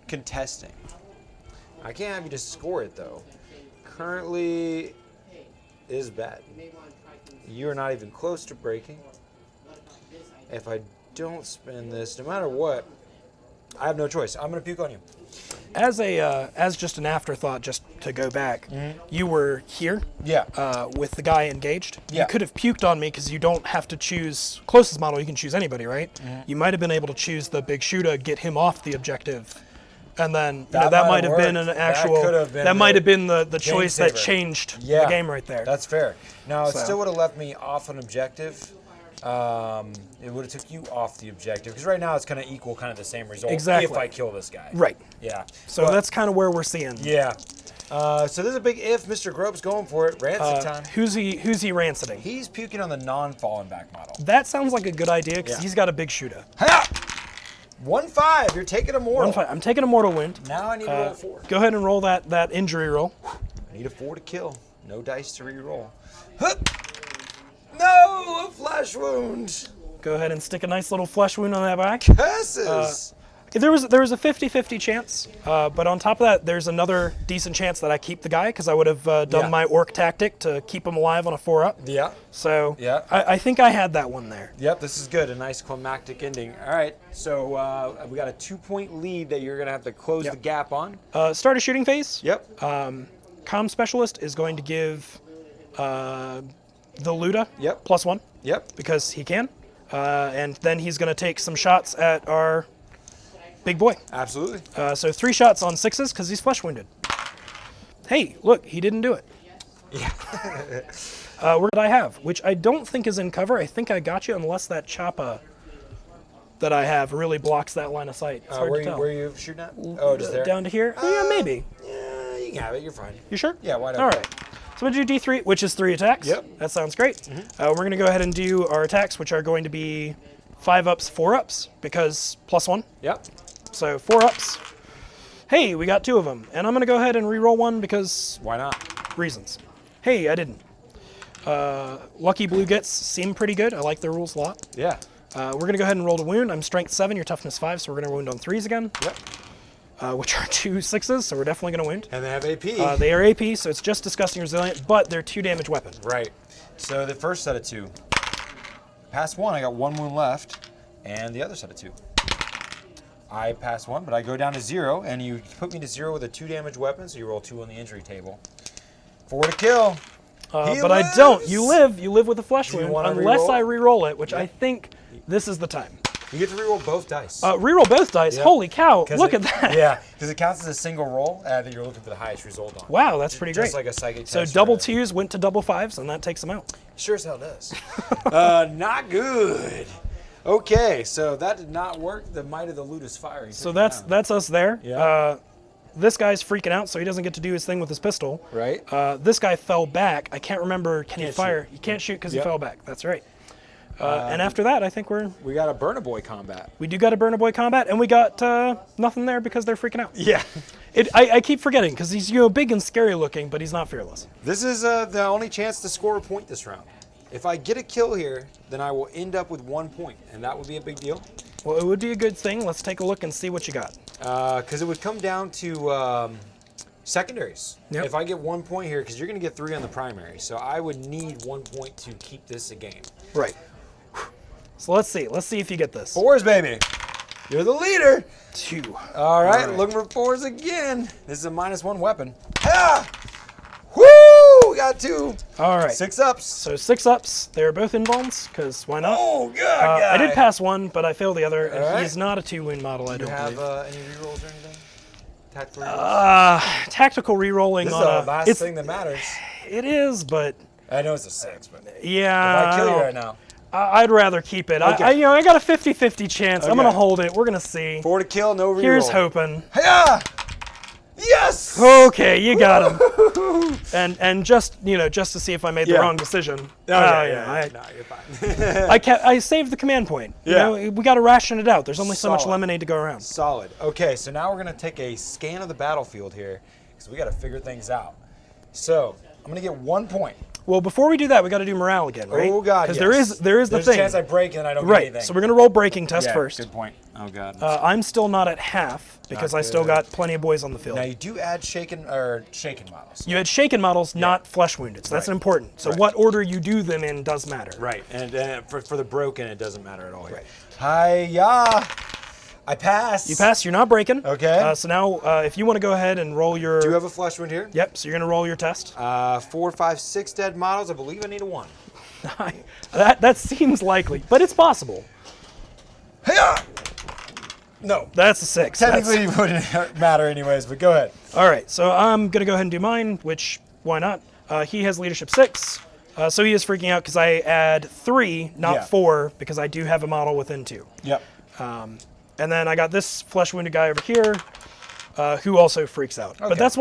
contesting. I can't have you just score it though. Currently is bad. You are not even close to breaking. If I don't spend this, no matter what, I have no choice. I'm gonna puke on you. As just an afterthought, just to go back, you were here. Yeah. With the guy engaged. Yeah. You could have puked on me because you don't have to choose closest model. You can choose anybody, right? You might have been able to choose the big shooter, get him off the objective, and then that might have been an actual. That might have been the choice that changed the game right there. That's fair. Now it still would have left me off an objective. It would have took you off the objective because right now it's kind of equal, kind of the same result. Exactly. If I kill this guy. Right. Yeah. So that's kind of where we're seeing. Yeah. So there's a big if. Mr. Grope's going for it. Rancid time. Who's he ranciding? He's puking on the non-fallen back model. That sounds like a good idea because he's got a big shooter. Ha! 1-5. You're taking a mortal. 1-5. I'm taking a mortal wound. Now I need to roll 4. Go ahead and roll that injury roll. I need a 4 to kill. No dice to re-roll. Hup! No, a flesh wound. Go ahead and stick a nice little flesh wound on that back. Curses. There was a 50-50 chance, but on top of that, there's another decent chance that I keep the guy because I would have done my orc tactic to keep him alive on a 4-up. Yeah. So Yeah. I think I had that one there. Yep, this is good. A nice climactic ending. All right, so we got a 2-point lead that you're going to have to close the gap on. Start a shooting phase. Yep. Comm specialist is going to give the Luda +1. Yep. Because he can. And then he's going to take some shots at our big boy. Absolutely. So 3 shots on 6s because he's flesh wounded. Hey, look, he didn't do it. Yeah. Where did I have? Which I don't think is in cover. I think I got you unless that choppa that I have really blocks that line of sight. It's hard to tell. Where are you shooting at? Oh, just there? Down to here? Yeah, maybe. Yeah, you can have it. You're fine. You sure? Yeah, why not? All right. So I'm going to do D3, which is 3 attacks. Yep. That sounds great. We're going to go ahead and do our attacks, which are going to be 5-ups, 4-ups, because +1. Yep. So 4-ups. Hey, we got 2 of them. And I'm going to go ahead and re-roll 1 because Why not? reasons. Hey, I didn't. Lucky blue gets seem pretty good. I like their rules a lot. Yeah. We're going to go ahead and roll to wound. I'm strength 7, you're toughness 5, so we're going to wound on 3s again. Yep. Which are 2 6s, so we're definitely going to wound. And they have AP. They are AP, so it's just disgusting resilient, but they're 2 damage weapon. Right. So the first set of 2. Past 1, I got 1 wound left, and the other set of 2. I pass 1, but I go down to 0, and you put me to 0 with a 2 damage weapon, so you roll 2 on the injury table. 4 to kill. But I don't. You live with a flesh wound, unless re-roll? I re-roll it, which I think this is the time. You get to re-roll both dice. Re-roll both dice. Yeah. Holy cow! Look at that. Yeah, because it counts as a single roll that you're looking for the highest result on. Wow, that's pretty great. Just like a psychic So test double or a- 2s went to double 5s, and that takes them out. Sure as hell does. Not good. Okay, so that did not work. The might of the loot is firing. So that's us there. Yeah. This guy's freaking out, so he doesn't get to do his thing with his pistol. Right. This guy fell back. I can't remember. Can he Can't fire? shoot. He can't shoot because he Yep. fell back. That's right. And after that, I think We got a Burner Boy combat. we do got a Burner Boy combat, and we got nothing there because they're freaking out. Yeah. I keep forgetting because he's big and scary looking, but he's not fearless. This is the only chance to score a point this round. If I get a kill here, then I will end up with 1 point, and that would be a big deal. Well, it would be a good thing. Let's take a look and see what you got. Because it would come down to secondaries. Yep. If I get 1 point here, because you're going to get 3 on the primary, so I would need 1 point to keep this a game. Right. So let's see. Let's see if you get this. 4s, baby. You're the leader. 2. All right, All right. looking for 4s again. This is a -1 weapon. Ah! Woo! We got 2. All right. 6 ups. So 6 ups. They're both invulns, because why not? Oh, good I guy. did pass 1, but I failed the other, and All right. he's not a 2-wound model, I Do you don't have believe. any rerolls or anything? Tactical rerolls? Tactical rerolling This is on the last thing that matters. It is, but I know it's a 6, but yeah. if I kill you don't- right now. I'd rather keep it. Okay. I got a 50-50 chance. I'm gonna Okay. hold it. We're gonna see. 4 to kill, no reroll. Here's hoping. Hiya! Yes! Okay, you got him. and just just to see if I made the Yeah. wrong decision. No, I you're fine. I saved the command point. Yeah. We got to ration it out. There's only so much Solid. lemonade to go around. Solid. Okay, so now we're gonna take a scan of the battlefield here, because we gotta figure things out. So, I'm gonna get 1 point. Well, before we do that, we got to do morale again, right? Oh God, Because yes. there is the There's thing. a chance I break and I don't get Right. anything. So we're gonna roll breaking test Yeah, first. Good point. Oh God. I'm still not at half because Not I still good. got plenty of boys on the field. Now you do add shaken models. You had shaken models, not flesh wounded. So that's Right. important. So Right. what order you do them in does matter. Right, and for the broken, it doesn't matter at all. Right. Hiya! I pass. You pass. You're not breaking. Okay. So now, if you want to go ahead and roll your. Do you have a flesh wound here? Yep. So you're gonna roll your test. 4, 5, 6 dead models. I believe I need a 1. that seems likely, but it's possible. Hiya! No. That's a 6. Technically, it wouldn't matter anyways, but go ahead. All right. So I'm gonna go ahead and do mine. Which why not? He has leadership 6. So he is freaking out because I add 3, not Yeah. 4, because I do have a model within 2. Yep. And then I got this flesh wounded guy over here, who also freaks out. Okay. But that's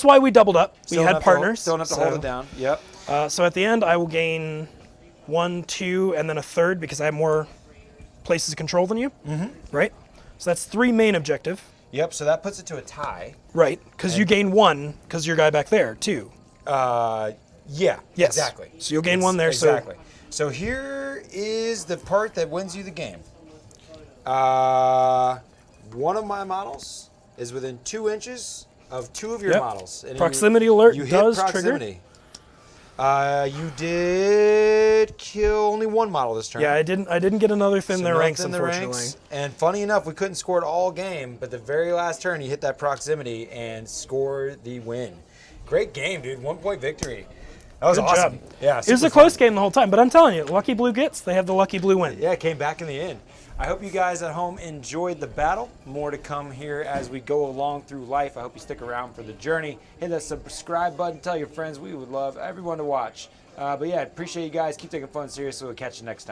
why we doubled up. We had partners. Still have to hold it down. Yep. So at the end, I will gain 1, 2, and then a 3rd because I have more places of control than you. Mm-hmm. Right. So that's 3 main objective. Yep. So that puts it to a tie. Right. Because you gain 1 because your guy back there 2. Yeah. Yes. Exactly. So you'll gain 1 there. Exactly. So here is the part that wins you the game. One of my models is within 2 inches of 2 of your Yep. models. And Proximity alert you hit does proximity. You did kill only 1 model this turn. Yeah, I didn't get another thin So their no ranks, thin the unfortunately. ranks. And funny enough, we couldn't score it all game, but the very last turn, you hit that proximity and score the win. Great game, dude. 1 point victory. That was Good awesome. job. Yeah, It was super a close fun. game the whole time, but I'm telling you, Lucky Blue gets, they have the Lucky Blue win. Yeah, it came back in the end. I hope you guys at home enjoyed the battle. More to come here as we go along through life. I hope you stick around for the journey. Hit that subscribe button. Tell your friends. We would love everyone to watch. But yeah, appreciate you guys. Keep taking fun seriously. We'll catch you next time.